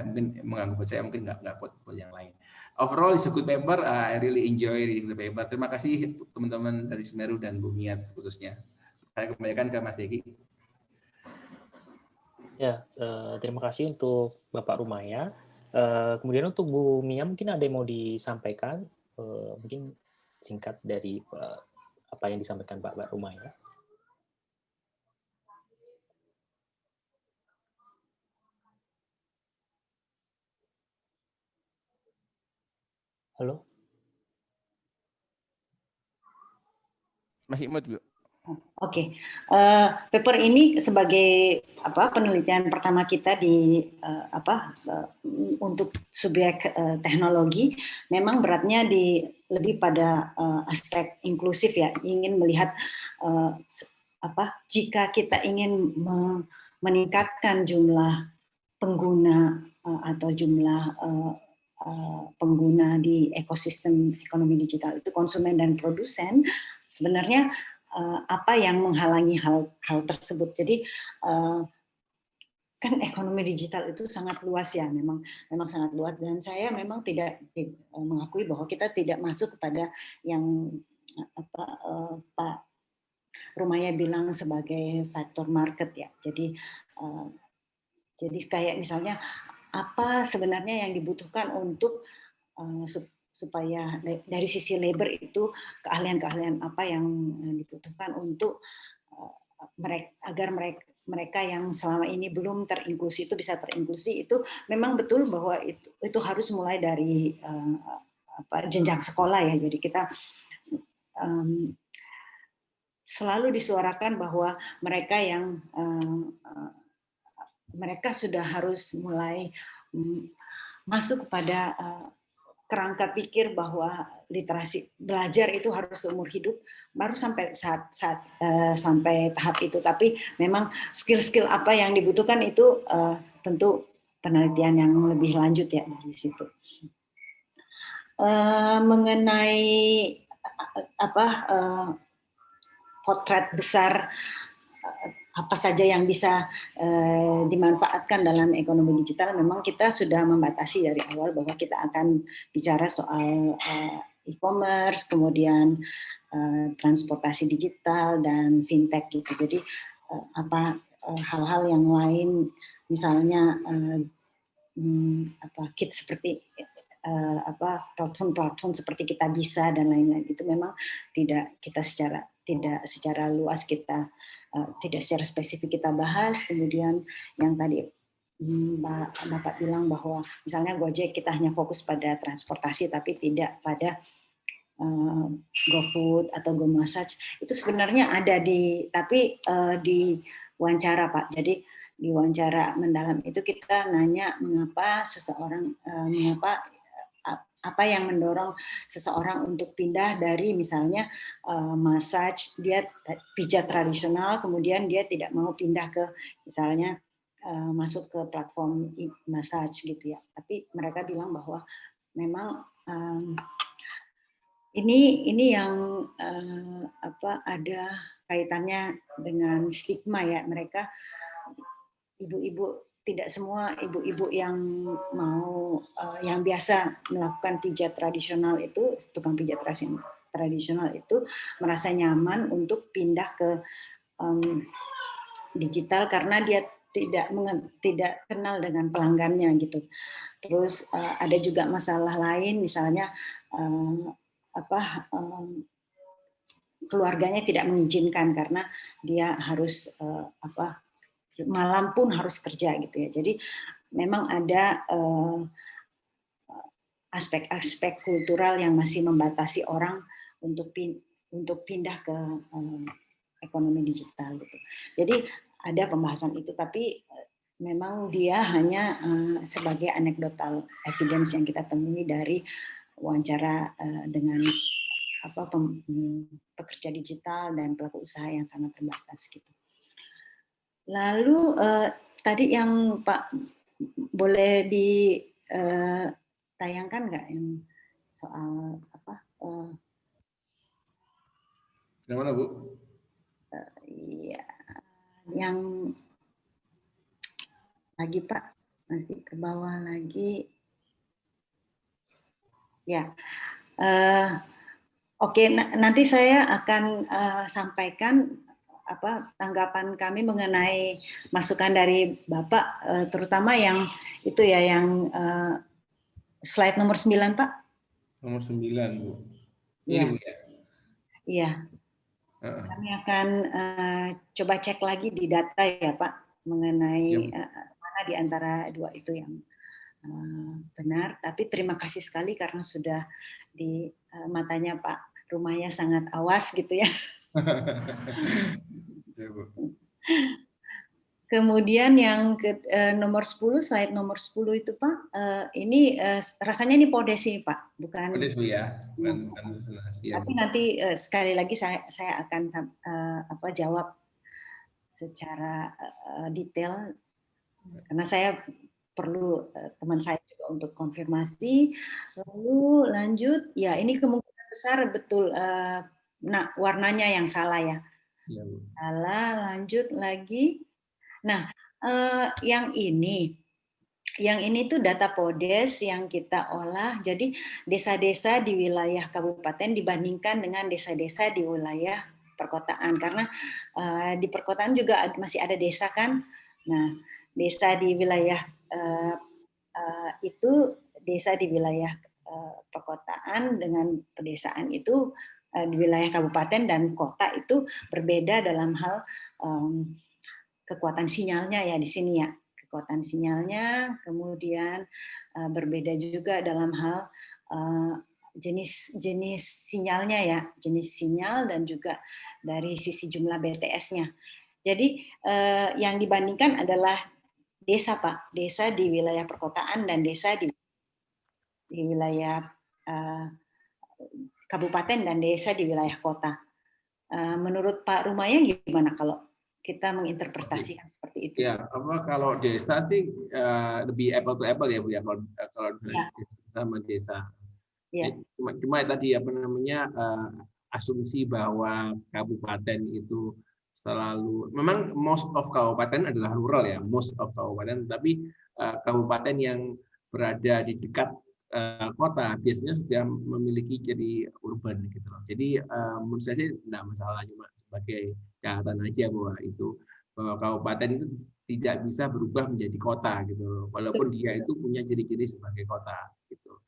mungkin mengganggu buat saya, mungkin nggak buat yang lain. Overall, it's a good paper. I really enjoy reading the paper. Terima kasih teman-teman dari Semeru dan Bu Mia khususnya. Saya kembalikan ke Mas Deki. Ya, terima kasih untuk Bapak Rumaya. Kemudian untuk Bu Mia mungkin ada yang mau disampaikan, mungkin singkat dari apa yang disampaikan Pak Rumaya. Halo? Masih imut, Bu. Oke, paper ini sebagai penelitian pertama kita di untuk subjek teknologi, memang beratnya lebih pada aspek inklusif ya, ingin melihat jika kita ingin meningkatkan jumlah pengguna atau jumlah pengguna di ekosistem ekonomi digital itu konsumen dan produsen, sebenarnya apa yang menghalangi hal tersebut. Jadi kan ekonomi digital itu sangat luas ya, memang sangat luas, dan saya memang tidak mengakui bahwa kita tidak masuk kepada yang Pak Rumaya bilang sebagai faktor market ya. Jadi kayak misalnya apa sebenarnya yang dibutuhkan untuk supaya dari sisi labor itu keahlian apa yang dibutuhkan untuk agar mereka yang selama ini belum terinklusi itu bisa terinklusi. Itu memang betul bahwa itu harus mulai dari jenjang sekolah ya. Jadi kita selalu disuarakan bahwa mereka yang mereka sudah harus mulai masuk kepada kerangka pikir bahwa literasi belajar itu harus seumur hidup, baru sampai sampai tahap itu. Tapi memang skill-skill apa yang dibutuhkan itu tentu penelitian yang lebih lanjut ya dari situ. Mengenai potret besar apa saja yang bisa dimanfaatkan dalam ekonomi digital, memang kita sudah membatasi dari awal bahwa kita akan bicara soal e-commerce, kemudian transportasi digital dan fintech gitu. Jadi hal-hal yang lain, misalnya kit seperti platform seperti Kita Bisa dan lain-lain, itu memang tidak secara luas kita tidak secara spesifik kita bahas. Kemudian yang tadi Bapak bilang bahwa misalnya Gojek kita hanya fokus pada transportasi tapi tidak pada GoFood atau GoMassage, itu sebenarnya ada tapi di wawancara Pak. Jadi di wawancara mendalam itu kita nanya mengapa apa yang mendorong seseorang untuk pindah dari misalnya massage, dia pijat tradisional, kemudian dia tidak mau pindah ke misalnya masuk ke platform massage gitu ya. Tapi mereka bilang bahwa memang ini yang ada kaitannya dengan stigma ya. Mereka ibu-ibu, tidak semua ibu-ibu yang mau yang biasa melakukan pijat tradisional itu, tukang pijat tradisional itu merasa nyaman untuk pindah ke digital karena dia tidak kenal dengan pelanggannya gitu. Terus ada juga masalah lain, misalnya keluarganya tidak mengizinkan karena dia harus malam pun harus kerja gitu ya. Jadi memang ada aspek-aspek kultural yang masih membatasi orang untuk pindah ke ekonomi digital gitu. Jadi ada pembahasan itu, tapi memang dia hanya sebagai anekdotal evidence yang kita temui dari wawancara dengan pekerja digital dan pelaku usaha yang sangat terbatas gitu. Lalu tadi yang Pak boleh ditayangkan nggak yang soal Yang mana, Bu? Iya, yang lagi Pak, masih ke bawah lagi. Ya, oke. Nanti saya akan sampaikan tanggapan kami mengenai masukan dari Bapak, terutama yang itu ya, yang slide nomor 9, Pak. Nomor 9, Bu. Ini, Ya. Bu, ya? Iya. Kami akan coba cek lagi di data ya, Pak, mengenai mana di antara dua itu yang benar. Tapi terima kasih sekali karena sudah di matanya Pak Rumahnya sangat awas gitu ya. Ya, Bu. Kemudian yang nomor 10, slide nomor 10 itu Pak, ini rasanya ini podes sih Pak, bukan. Podes, Bu, ya. Bukan halusinasi. Tapi nanti sekali lagi saya akan jawab secara detail karena saya perlu teman saya juga untuk konfirmasi. Lalu lanjut, ya ini kemungkinan besar betul, warnanya yang salah ya. Ya, Bu. Salah, lanjut lagi. Nah, yang ini tuh data podes yang kita olah. Jadi desa-desa di wilayah kabupaten dibandingkan dengan desa-desa di wilayah perkotaan. Karena di perkotaan juga masih ada desa kan. Nah, desa di wilayah desa di wilayah perkotaan dengan pedesaan itu di wilayah kabupaten dan kota itu berbeda dalam hal kekuatan sinyalnya ya di sini ya. Kekuatan sinyalnya, kemudian berbeda juga dalam hal jenis sinyalnya ya, jenis sinyal dan juga dari sisi jumlah BTS-nya. Jadi yang dibandingkan adalah desa Pak, desa di wilayah perkotaan dan desa di wilayah kabupaten dan desa di wilayah kota. Menurut Pak Rumahnya gimana kalau kita menginterpretasikan seperti itu? Ya, kalau desa sih lebih apple to apple ya, Bu ya, kalau sama desa. Ya. Cuma tadi asumsi bahwa kabupaten itu selalu, memang most of kabupaten adalah rural ya, most of kabupaten, tapi kabupaten yang berada di dekat kota biasanya sudah memiliki jadi urban gitu loh. Jadi menurut saya sih tidak masalah, cuma sebagai catatan aja bahwa kabupaten itu tidak bisa berubah menjadi kota gitu, walaupun dia itu punya ciri-ciri sebagai kota gitu.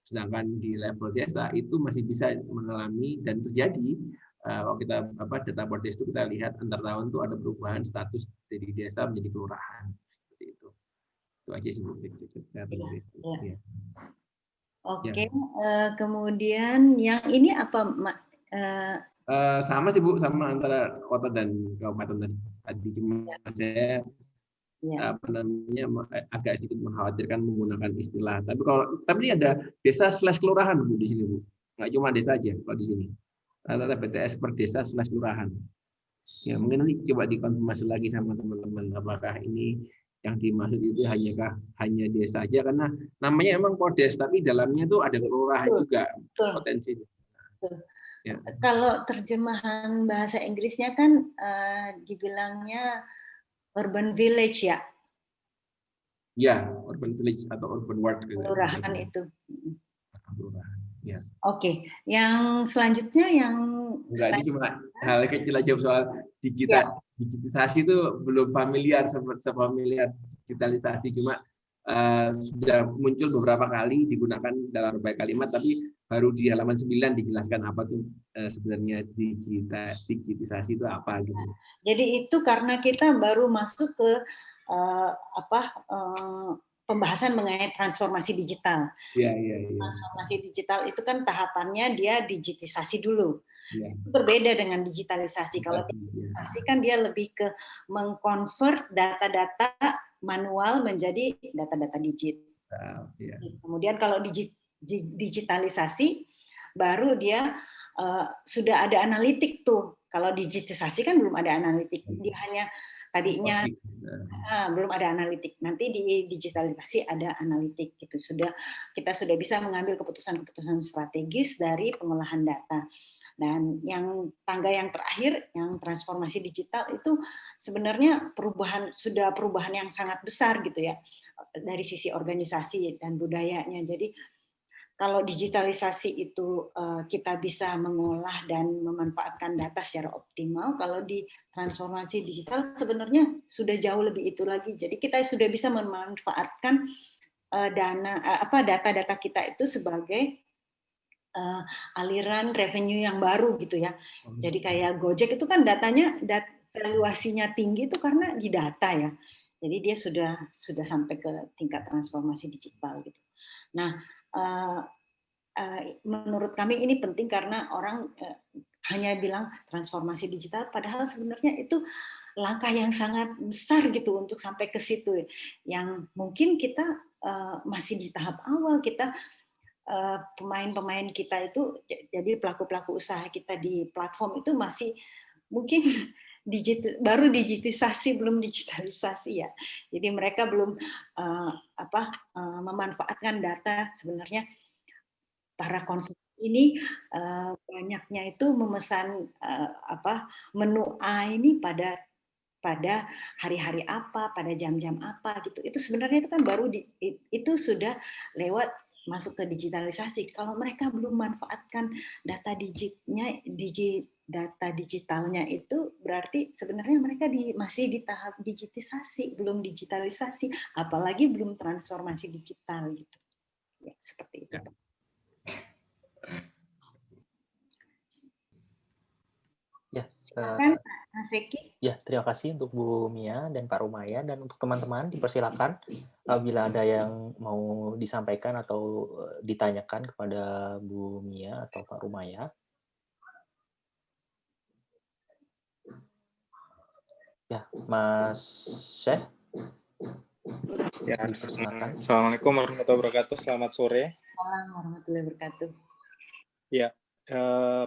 Sedangkan di level desa itu masih bisa mengalami dan terjadi kalau kita data Podes itu kita lihat antar tahun itu ada perubahan status dari desa menjadi kelurahan seperti itu. Itu aja sih. Ya. Oke, kemudian yang ini apa sama sih Bu, sama antara kota dan kabupaten tadi, cuma saya agak sedikit mengkhawatirkan menggunakan istilah. Tapi ada desa / kelurahan Bu di sini Bu. Nggak cuma desa aja kalau di sini. Rata-rata BTS per desa / kelurahan. Ya mungkin nanti coba dikonfirmasi lagi sama teman-teman apakah ini yang dimaksud itu hanya desa aja, karena namanya emang Podes tapi dalamnya tuh ada kelurahan juga potensi. Ya. Kalau terjemahan bahasa Inggrisnya kan dibilangnya urban village ya? Ya, urban village atau urban ward. Kelurahan itu. Kelurahan. Ya. Oke, yang selanjutnya yang enggak, ini cuma hal kecil aja soal digitalisasi itu belum familiar sefamiliar digitalisasi, cuma sudah muncul beberapa kali digunakan dalam berbagai kalimat, tapi baru di halaman 9 dijelaskan apa tuh sebenarnya digitalisasi itu apa gitu. Jadi itu karena kita baru masuk ke pembahasan mengenai transformasi digital. Ya. Transformasi digital itu kan tahapannya dia digitisasi dulu. Ya. Itu berbeda dengan digitalisasi. Kalau digitalisasi kan dia lebih ke mengkonvert data-data manual menjadi data-data digital. Ya. Kemudian kalau digitalisasi, baru dia sudah ada analitik tuh. Kalau digitalisasi kan belum ada analitik, dia hanya tadinya belum ada analitik. Nanti di digitalisasi ada analitik gitu. Kita sudah bisa mengambil keputusan-keputusan strategis dari pengolahan data. Dan yang tangga yang terakhir, yang transformasi digital itu sebenarnya sudah perubahan yang sangat besar gitu ya dari sisi organisasi dan budayanya. Jadi kalau digitalisasi itu kita bisa mengolah dan memanfaatkan data secara optimal, kalau di transformasi digital sebenarnya sudah jauh lebih itu lagi. Jadi kita sudah bisa memanfaatkan data-data kita itu sebagai aliran revenue yang baru gitu ya. Jadi kayak Gojek itu kan datanya valuasinya tinggi itu karena di data ya. Jadi dia sudah sampai ke tingkat transformasi digital gitu. Nah, menurut kami ini penting karena orang hanya bilang transformasi digital, padahal sebenarnya itu langkah yang sangat besar gitu untuk sampai ke situ. Yang mungkin kita masih di tahap awal, kita pemain-pemain kita itu, jadi pelaku-pelaku usaha kita di platform itu masih mungkin baru digitalisasi, belum digitalisasi ya. Jadi mereka belum memanfaatkan data. Sebenarnya para konsumen ini banyaknya itu memesan menu A ini pada hari-hari apa, pada jam-jam apa gitu. Itu sebenarnya itu kan baru itu sudah lewat masuk ke digitalisasi. Kalau mereka belum manfaatkan data digitalnya itu berarti sebenarnya mereka masih di tahap digitalisasi, belum digitalisasi, apalagi belum transformasi digital gitu. Ya, seperti itu. Ya, silakan Mas Eki. Ya, terima kasih untuk Bu Mia dan Pak Rumaya, dan untuk teman-teman dipersilakan bila ada yang mau disampaikan atau ditanyakan kepada Bu Mia atau Pak Rumaya. Ya, Mas Syekh. Ya, Assalamualaikum warahmatullahi wabarakatuh. Selamat sore. Assalamualaikum warahmatullahi wabarakatuh. Ya,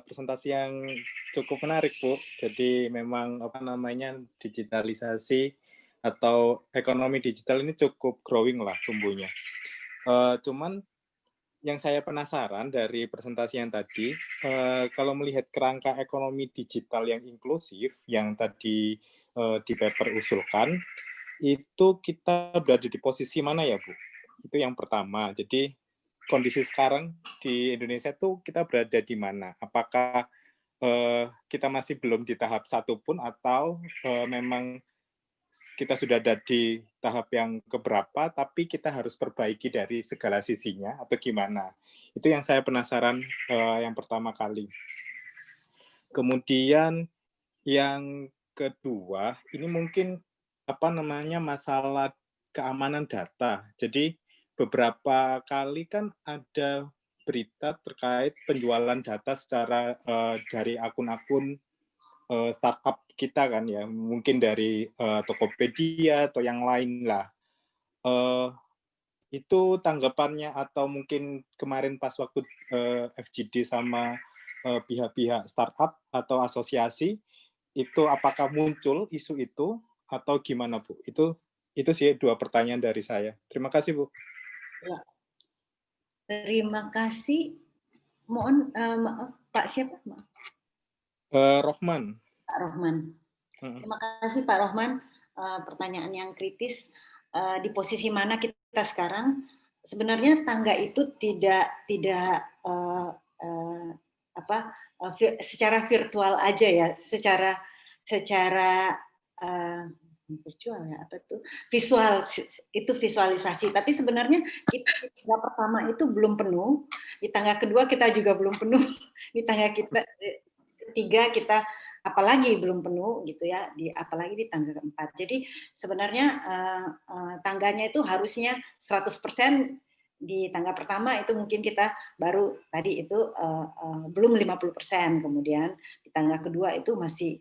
presentasi yang cukup menarik, Bu. Jadi memang digitalisasi atau ekonomi digital ini cukup growing lah tumbuhnya. Cuman yang saya penasaran dari presentasi yang tadi, kalau melihat kerangka ekonomi digital yang inklusif yang tadi di paper usulkan, itu kita berada di posisi mana ya, Bu? Itu yang pertama. Jadi kondisi sekarang di Indonesia tuh kita berada di mana? Apakah kita masih belum di tahap satu pun, atau memang kita sudah ada di tahap yang keberapa, tapi kita harus perbaiki dari segala sisinya, atau gimana? Itu yang saya penasaran yang pertama kali. Kemudian yang kedua, ini mungkin masalah keamanan data. Jadi beberapa kali kan ada berita terkait penjualan data secara dari akun-akun startup kita kan ya, mungkin dari Tokopedia atau yang lain lah. Itu tanggapannya, atau mungkin kemarin pas waktu FGD sama pihak-pihak startup atau asosiasi, itu apakah muncul isu itu atau gimana, Bu? Itu sih 2 pertanyaan dari saya. Terima kasih, Bu. Ya. Terima kasih. Mohon maaf, Pak siapa? Maaf. Rohman. Pak Rohman. Terima kasih Pak Rohman. Pertanyaan yang kritis. Di posisi mana kita sekarang? Sebenarnya tangga itu tidak secara virtual aja ya, secara virtual ya, apa itu visual, itu visualisasi. Tapi sebenarnya kita di tangga pertama itu belum penuh, di tangga kedua kita juga belum penuh, di tangga ketiga kita apalagi belum penuh gitu ya, apalagi di tangga keempat. Jadi sebenarnya tangganya itu harusnya 100%. Di tangga pertama itu mungkin kita baru tadi itu belum 50%, kemudian di tangga kedua itu masih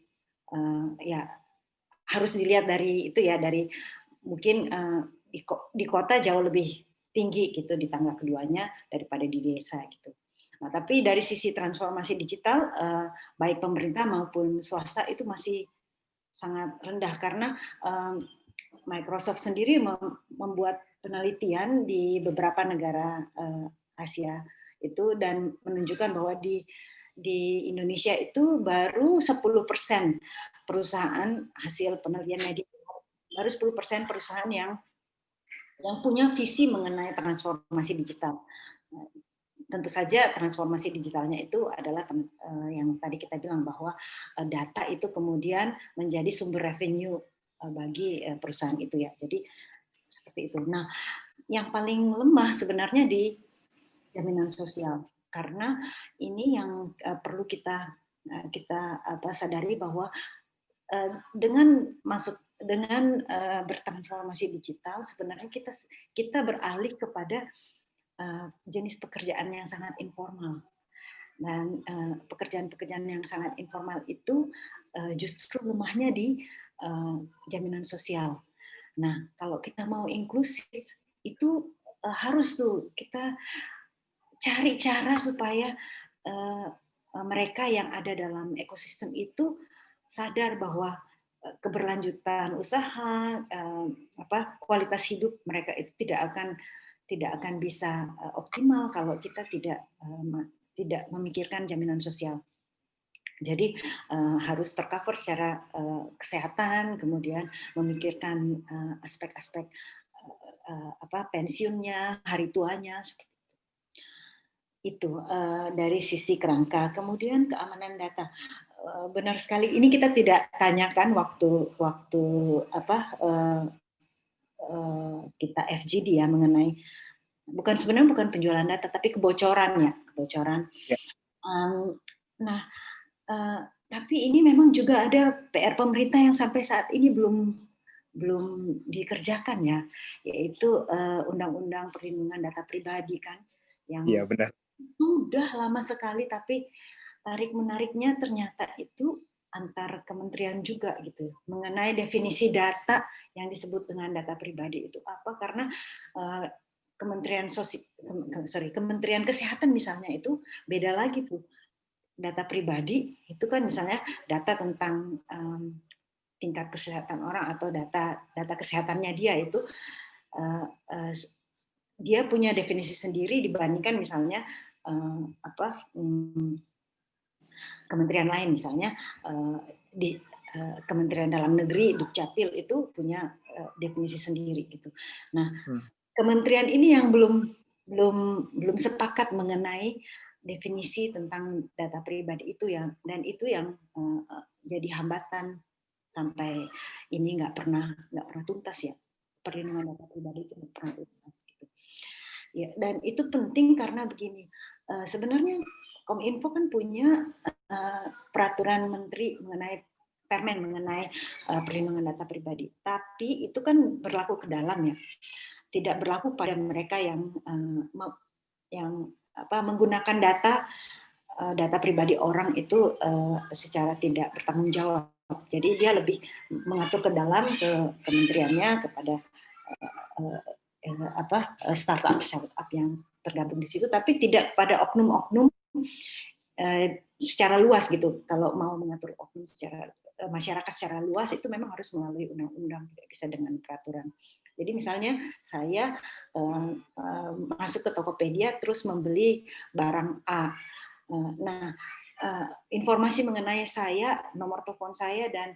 ya harus dilihat dari itu ya, dari mungkin di kota jauh lebih tinggi gitu di tangga keduanya daripada di desa gitu. Nah, tapi dari sisi transformasi digital, baik pemerintah maupun swasta itu masih sangat rendah karena Microsoft sendiri membuat penelitian di beberapa negara Asia itu dan menunjukkan bahwa di Indonesia itu baru 10% perusahaan hasil penelitiannya, baru 10% perusahaan yang punya visi mengenai transformasi digital. Tentu saja transformasi digitalnya itu adalah yang tadi kita bilang bahwa data itu kemudian menjadi sumber revenue bagi perusahaan itu ya. Jadi seperti itu. Nah, yang paling lemah sebenarnya di jaminan sosial karena ini yang perlu kita sadari bahwa dengan bertransformasi digital sebenarnya kita beralih kepada jenis pekerjaan yang sangat informal, dan pekerjaan-pekerjaan yang sangat informal itu justru lemahnya di jaminan sosial. Nah, kalau kita mau inklusif itu harus tuh kita cari cara supaya mereka yang ada dalam ekosistem itu sadar bahwa keberlanjutan usaha, kualitas hidup mereka itu tidak akan bisa optimal kalau kita tidak memikirkan jaminan sosial. Jadi harus tercover secara kesehatan, kemudian memikirkan aspek-aspek pensiunnya, hari tuanya, seperti itu dari sisi kerangka. Kemudian keamanan data. Benar sekali, ini kita tidak tanyakan waktu kita FGD ya mengenai sebenarnya bukan penjualan data tapi kebocoran. Ya. Nah, tapi ini memang juga ada PR pemerintah yang sampai saat ini belum dikerjakan ya, yaitu Undang-Undang Perlindungan Data Pribadi kan, yang benar. Sudah lama sekali tapi tarik menariknya ternyata itu antar kementerian juga gitu mengenai definisi data yang disebut dengan data pribadi itu apa, karena Kementerian Kesehatan misalnya itu beda lagi tuh. Data pribadi itu kan misalnya data tentang tingkat kesehatan orang atau data kesehatannya dia itu dia punya definisi sendiri dibandingkan misalnya kementerian lain, misalnya di Kementerian Dalam Negeri Dukcapil itu punya definisi sendiri gitu. Nah, kementerian ini yang belum sepakat mengenai definisi tentang data pribadi itu ya, dan itu yang jadi hambatan sampai ini nggak pernah tuntas ya, perlindungan data pribadi itu nggak pernah tuntas gitu. Ya, dan itu penting karena begini, sebenarnya Kominfo kan punya peraturan menteri mengenai Permen mengenai perlindungan data pribadi, tapi itu kan berlaku ke dalam ya, tidak berlaku pada mereka yang menggunakan data pribadi orang itu secara tidak bertanggung jawab. Jadi dia lebih mengatur ke dalam ke kementeriannya kepada startup yang tergabung di situ, tapi tidak pada oknum-oknum secara luas gitu. Kalau mau mengatur oknum secara masyarakat secara luas itu memang harus melalui undang-undang, tidak bisa dengan peraturan. Jadi misalnya saya masuk ke Tokopedia terus membeli barang A. Nah, informasi mengenai saya, nomor telepon saya dan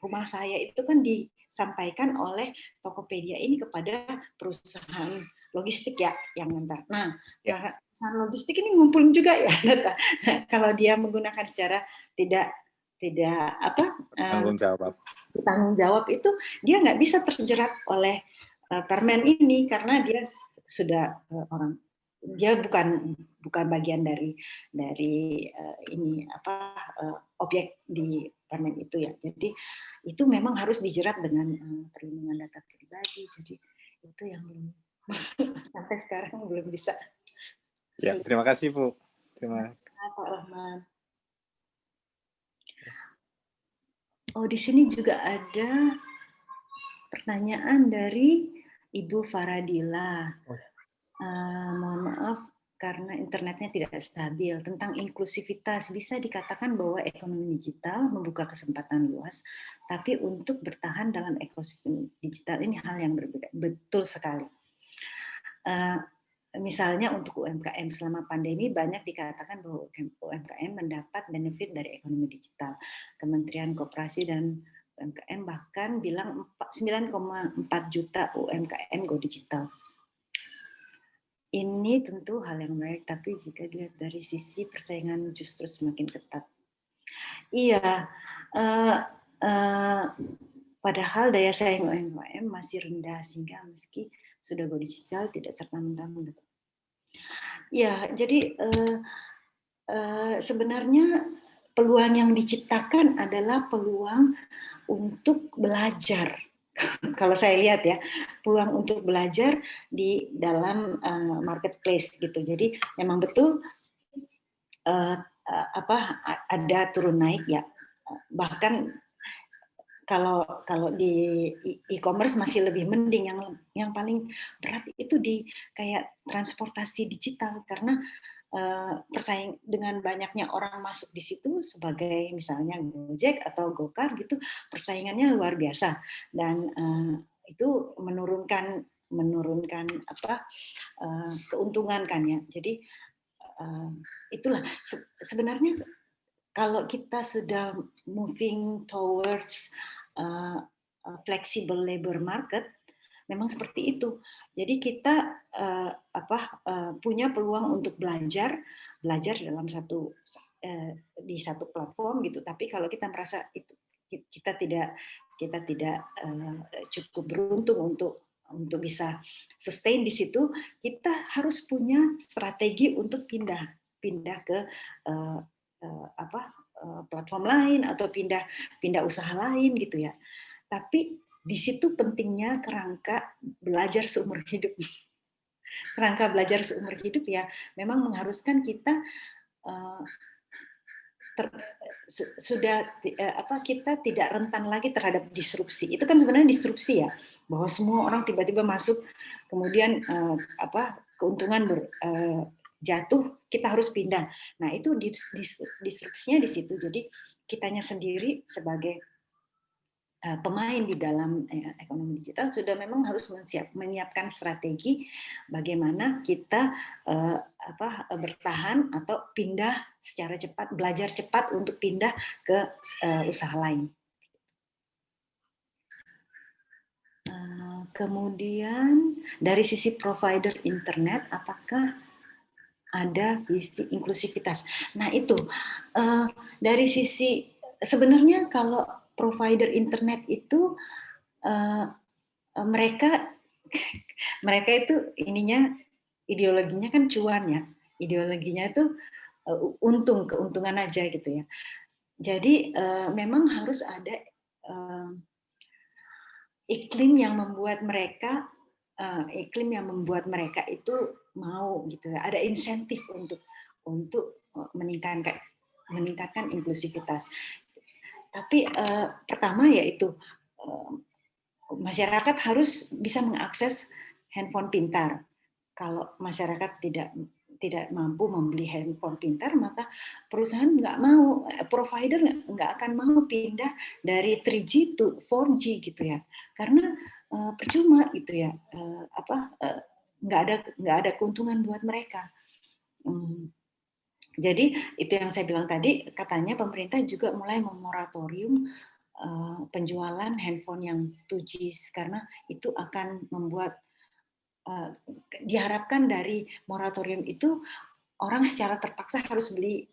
rumah saya itu kan disampaikan oleh Tokopedia ini kepada perusahaan logistik ya yang ngantar. Nah, perusahaan logistik ini ngumpulin juga ya data. Nah, kalau dia menggunakan secara tidak tanggung jawab itu dia nggak bisa terjerat oleh Permen ini karena dia sudah dia bukan bagian dari ini objek di Permen itu ya. Jadi itu memang harus dijerat dengan perlindungan data pribadi. Jadi itu yang belum sampai sekarang belum bisa. Ya, terima kasih Bu. Terima kasih Pak Rahman. Oh, di sini juga ada pertanyaan dari Ibu Faradila. Oh, ya. Mohon maaf karena internetnya tidak stabil. Tentang inklusivitas, bisa dikatakan bahwa ekonomi digital membuka kesempatan luas, tapi untuk bertahan dalam ekosistem digital ini hal yang berbeda. Betul sekali. Misalnya untuk UMKM selama pandemi banyak dikatakan bahwa UMKM mendapat benefit dari ekonomi digital. Kementerian Koperasi dan UMKM bahkan bilang 9,4 juta UMKM go digital. Ini tentu hal yang baik, tapi jika dilihat dari sisi persaingan justru semakin ketat. Iya, padahal daya saing UMKM masih rendah sehingga meski sudah go digital tidak serta-merta mendapat. Ya, jadi sebenarnya peluang yang diciptakan adalah peluang untuk belajar. Kalau saya lihat ya, peluang untuk belajar di dalam marketplace gitu. Jadi memang betul ada turun naik ya. Bahkan kalau di e-commerce masih lebih mending, yang paling berat itu di kayak transportasi digital karena persaing dengan banyaknya orang masuk di situ sebagai misalnya Gojek atau Gokar gitu, persaingannya luar biasa dan itu menurunkan keuntungan kan ya. Jadi itulah sebenarnya kalau kita sudah moving towards flexible labor market, memang seperti itu. Jadi kita punya peluang untuk belajar dalam di satu platform gitu. Tapi kalau kita merasa itu kita tidak cukup beruntung untuk bisa sustain di situ, kita harus punya strategi untuk pindah ke platform lain atau pindah usaha lain gitu ya. Tapi di situ pentingnya kerangka belajar seumur hidup. Kerangka belajar seumur hidup ya memang mengharuskan kita kita tidak rentan lagi terhadap disrupsi. Itu kan sebenarnya disrupsi ya, bahwa semua orang tiba-tiba masuk, kemudian keuntungan jatuh, kita harus pindah. Nah itu disrupsinya di situ. Jadi kitanya sendiri sebagai pemain di dalam ekonomi digital sudah memang harus menyiapkan strategi bagaimana kita bertahan atau pindah secara cepat, belajar cepat untuk pindah ke usaha lain. Kemudian dari sisi provider internet, apakah ada visi inklusivitas? Nah itu dari sisi sebenarnya kalau provider internet itu mereka itu ideologinya kan cuan ya, ideologinya itu keuntungan aja gitu ya. Jadi memang harus ada iklim yang membuat mereka itu mau gitu ya, ada insentif untuk meningkatkan inklusivitas. Tapi pertama yaitu masyarakat harus bisa mengakses handphone pintar. Kalau masyarakat tidak mampu membeli handphone pintar, maka perusahaan provider nggak akan mau pindah dari 3G to 4G gitu ya, karena percuma gitu ya, nggak ada keuntungan buat mereka. Jadi itu yang saya bilang tadi, katanya pemerintah juga mulai memoratorium penjualan handphone yang 2G karena itu akan membuat diharapkan dari moratorium itu orang secara terpaksa harus beli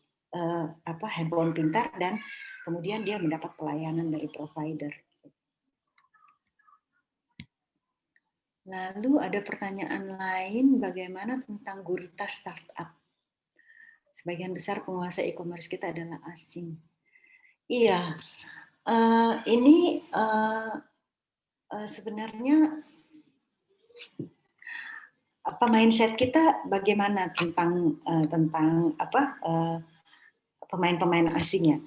handphone pintar dan kemudian dia mendapat pelayanan dari provider. Lalu ada pertanyaan lain, bagaimana tentang gurita startup? Sebagian besar penguasa e-commerce kita adalah asing. Iya, ini sebenarnya mindset kita bagaimana tentang pemain-pemain asingnya.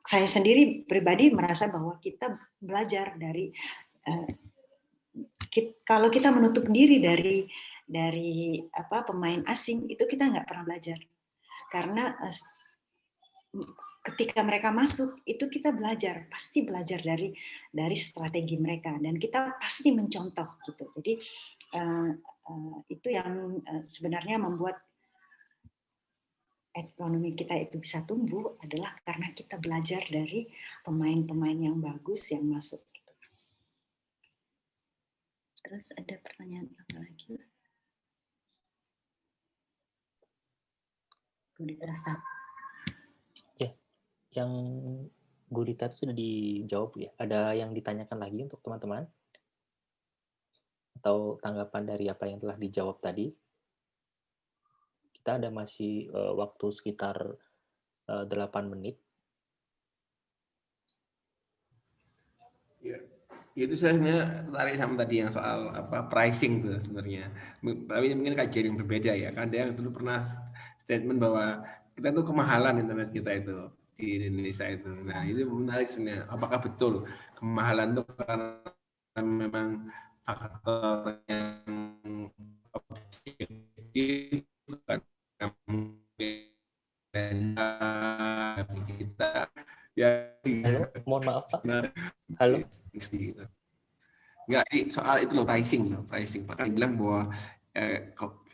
Saya sendiri pribadi merasa bahwa kita belajar dari kalau kita menutup diri dari pemain asing, itu kita nggak pernah belajar. Karena ketika mereka masuk, itu kita pasti belajar dari strategi mereka, dan kita pasti mencontoh gitu. Jadi itu yang sebenarnya membuat ekonomi kita itu bisa tumbuh, adalah karena kita belajar dari pemain-pemain yang bagus yang masuk. Gitu. Terus ada pertanyaan apa lagi? Ya, yang Gurita sudah dijawab ya. Ada yang ditanyakan lagi untuk teman-teman? Atau tanggapan dari apa yang telah dijawab tadi? Kita ada masih waktu sekitar 8 menit. Ya, itu saya sebenarnya tertarik sama tadi yang soal pricing tuh sebenarnya. Tapi mungkin kajian yang berbeda ya. Kan ada yang dulu pernah statement bahwa kita tuh kemahalan internet kita itu di Indonesia itu. Nah, itu menarik sebenarnya. Apakah betul kemahalan itu karena memang faktor yang objektif, karena kita ya. Halo, mohon maaf Pak. Halo. Enggak, soal itu loh, pricing. Bahkan bilang bahwa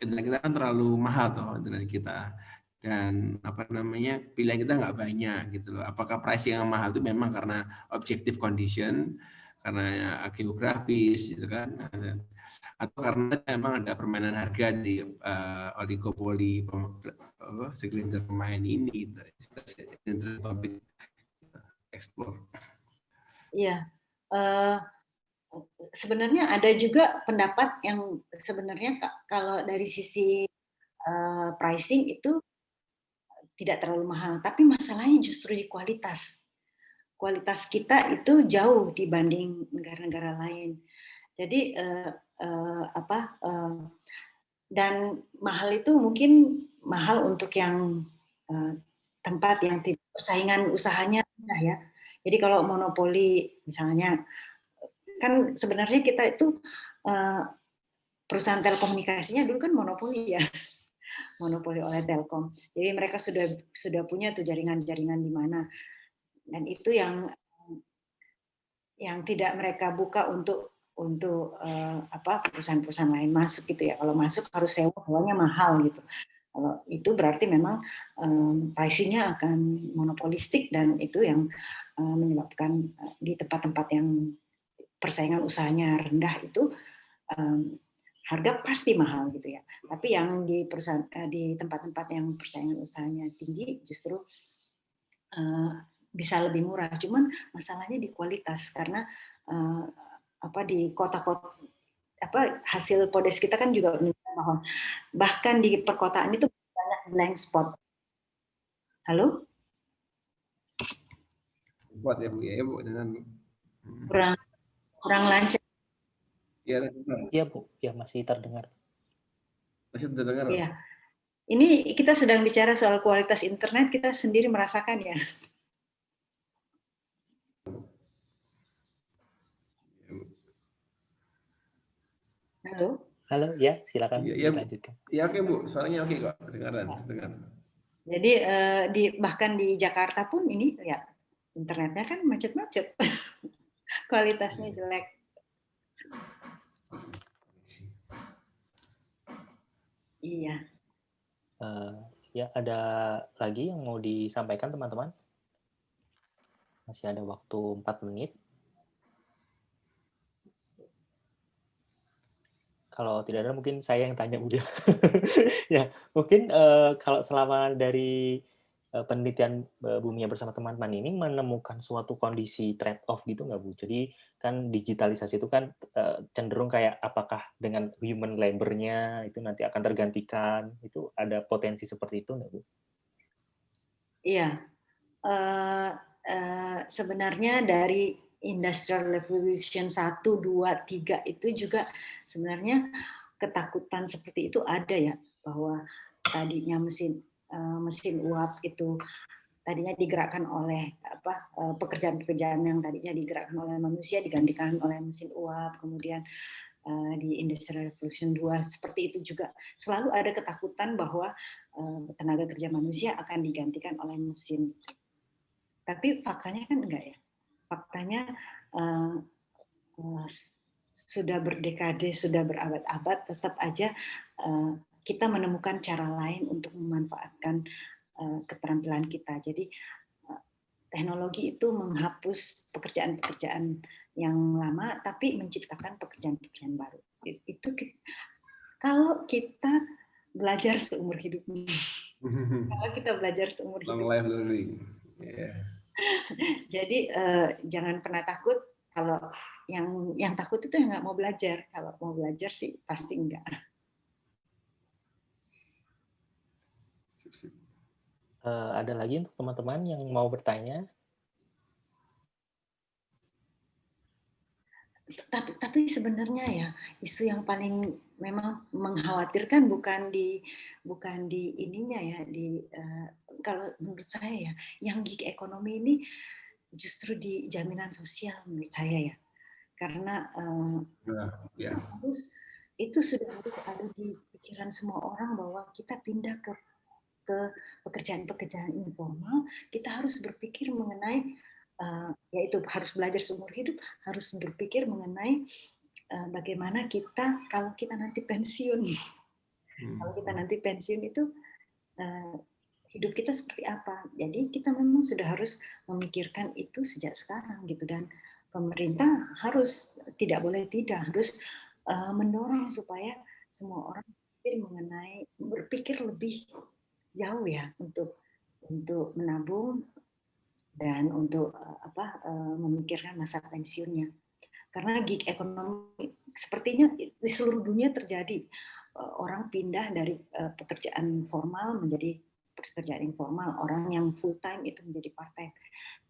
internet kita kan terlalu mahal toh internet kita, dan pilihan kita nggak banyak gitu loh. Apakah pricing yang mahal itu memang karena objective condition, karena geografis gitu kan, atau karena memang ada permainan harga di oligopoli segelintir pemain ini gitu. Explore. Iya, sebenarnya ada juga pendapat yang sebenarnya kalau dari sisi pricing itu tidak terlalu mahal, tapi masalahnya justru di kualitas. Kualitas kita itu jauh dibanding negara-negara lain. Jadi dan mahal itu mungkin mahal untuk yang tempat yang persaingan usahanya rendah ya. Jadi kalau monopoli misalnya, kan sebenarnya kita itu perusahaan telekomunikasinya dulu kan monopoli ya, monopoli oleh Telkom. Jadi mereka sudah punya tuh jaringan-jaringan di mana, dan itu yang tidak mereka buka untuk perusahaan-perusahaan lain masuk gitu ya. Kalau masuk harus sewanya mahal gitu. Kalau itu berarti memang pricing-nya akan monopolistik, dan itu yang menyebabkan di tempat-tempat yang persaingan usahanya rendah itu harga pasti mahal gitu ya. Tapi yang di perusahaan di tempat-tempat yang persaingan usahanya tinggi justru bisa lebih murah. Cuman masalahnya di kualitas, karena di kota-kota hasil Podes kita kan juga menunjukkan bahwa bahkan di perkotaan itu banyak blank spot. Halo? Buat ya Bu, Bu dengan kurang lancar. Iya Bu, ya masih terdengar. Masih terdengar. Iya. Ini kita sedang bicara soal kualitas internet, kita sendiri merasakan ya. Halo? Halo, ya silakan dilanjutkan. Ya oke Bu, suaranya oke kok, kedengaran. Jadi bahkan di Jakarta pun ini ya internetnya kan macet-macet, kualitasnya jelek. Iya. Ya ada lagi yang mau disampaikan teman-teman? Masih ada waktu 4 menit. Kalau tidak ada mungkin saya yang tanya udah. Ya, mungkin kalau selama dari penelitian Bu Mia bersama teman-teman ini menemukan suatu kondisi trade off gitu nggak Bu? Jadi kan digitalisasi itu kan cenderung kayak apakah dengan human labor-nya itu nanti akan tergantikan, itu ada potensi seperti itu nggak Bu? Iya, sebenarnya dari Industrial Revolution 1, 2, 3 itu juga sebenarnya ketakutan seperti itu ada ya, bahwa tadinya mesin uap itu tadinya digerakkan oleh pekerjaan-pekerjaan yang tadinya digerakkan oleh manusia digantikan oleh mesin uap, kemudian di Industrial Revolution 2 seperti itu juga. Selalu ada ketakutan bahwa tenaga kerja manusia akan digantikan oleh mesin. Tapi faktanya kan enggak ya. Faktanya sudah berdekade, sudah berabad-abad, tetap aja kita menemukan cara lain untuk memanfaatkan keterampilan kita. Jadi teknologi itu menghapus pekerjaan-pekerjaan yang lama, tapi menciptakan pekerjaan-pekerjaan baru. Itu kalau kita belajar seumur hidup. Kalau kita belajar seumur hidup. Long life learning. Yeah. Jadi jangan pernah takut. Kalau yang takut itu yang nggak mau belajar. Kalau mau belajar sih pasti enggak. Ada lagi untuk teman-teman yang mau bertanya? Tapi sebenarnya ya isu yang paling memang mengkhawatirkan bukan di ininya ya, kalau menurut saya ya, yang gig ekonomi ini justru di jaminan sosial menurut saya ya, karena itu sudah harus ada di pikiran semua orang bahwa kita pindah ke pekerjaan-pekerjaan informal, kita harus berpikir mengenai yaitu harus belajar seumur hidup, harus berpikir mengenai bagaimana kita kalau kita nanti pensiun. Kalau kita nanti pensiun itu hidup kita seperti apa. Jadi kita memang sudah harus memikirkan itu sejak sekarang gitu, dan pemerintah harus harus mendorong supaya semua orang berpikir lebih jauh ya untuk menabung dan untuk memikirkan masa pensiunnya. Karena gig ekonomi sepertinya di seluruh dunia terjadi, orang pindah dari pekerjaan formal menjadi pekerjaan informal, orang yang full time itu menjadi part time.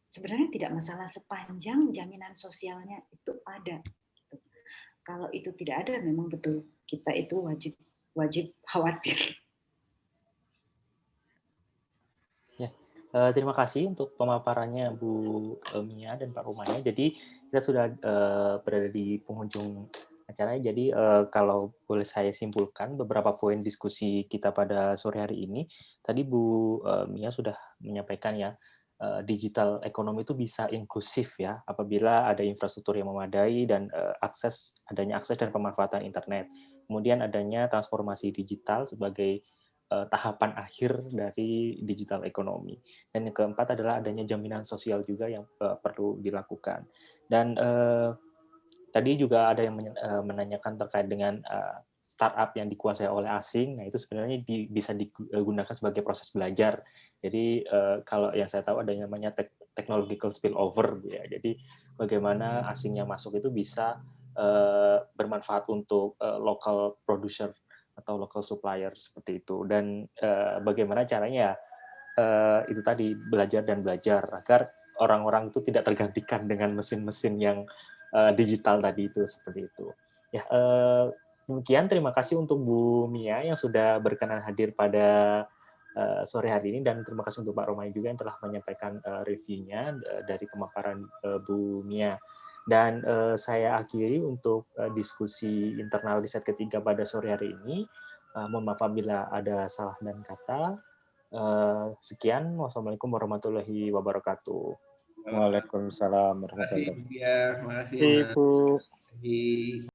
Sebenarnya tidak masalah sepanjang jaminan sosialnya itu ada. Kalau itu tidak ada, memang betul kita itu wajib khawatir. Terima kasih untuk pemaparannya Bu Mia dan Pak Rumaya. Jadi kita sudah berada di penghujung acara. Jadi kalau boleh saya simpulkan beberapa poin diskusi kita pada sore hari ini. Tadi Bu Mia sudah menyampaikan ya, digital ekonomi itu bisa inklusif ya apabila ada infrastruktur yang memadai dan adanya akses dan pemanfaatan internet. Kemudian adanya transformasi digital sebagai tahapan akhir dari digital ekonomi. Dan yang keempat adalah adanya jaminan sosial juga yang perlu dilakukan. Dan tadi juga ada yang menanyakan terkait dengan startup yang dikuasai oleh asing. Nah, itu sebenarnya bisa digunakan sebagai proses belajar. Jadi kalau yang saya tahu ada yang namanya technological spillover ya. Jadi bagaimana asing yang masuk itu bisa bermanfaat untuk local producer atau local supplier seperti itu, dan bagaimana caranya itu tadi belajar agar orang-orang itu tidak tergantikan dengan mesin-mesin yang digital tadi itu seperti itu. Ya, demikian, terima kasih untuk Bu Mia yang sudah berkenan hadir pada sore hari ini, dan terima kasih untuk Pak Romai juga yang telah menyampaikan reviewnya dari pemaparan Bu Mia. Dan saya akhiri untuk diskusi internal di set ketiga pada sore hari ini. Mohon maaf apabila ada salah dan kata. Sekian, wassalamualaikum warahmatullahi wabarakatuh. Waalaikumsalam warahmatullahi wabarakatuh. Terima kasih, wabarakatuh. Bu.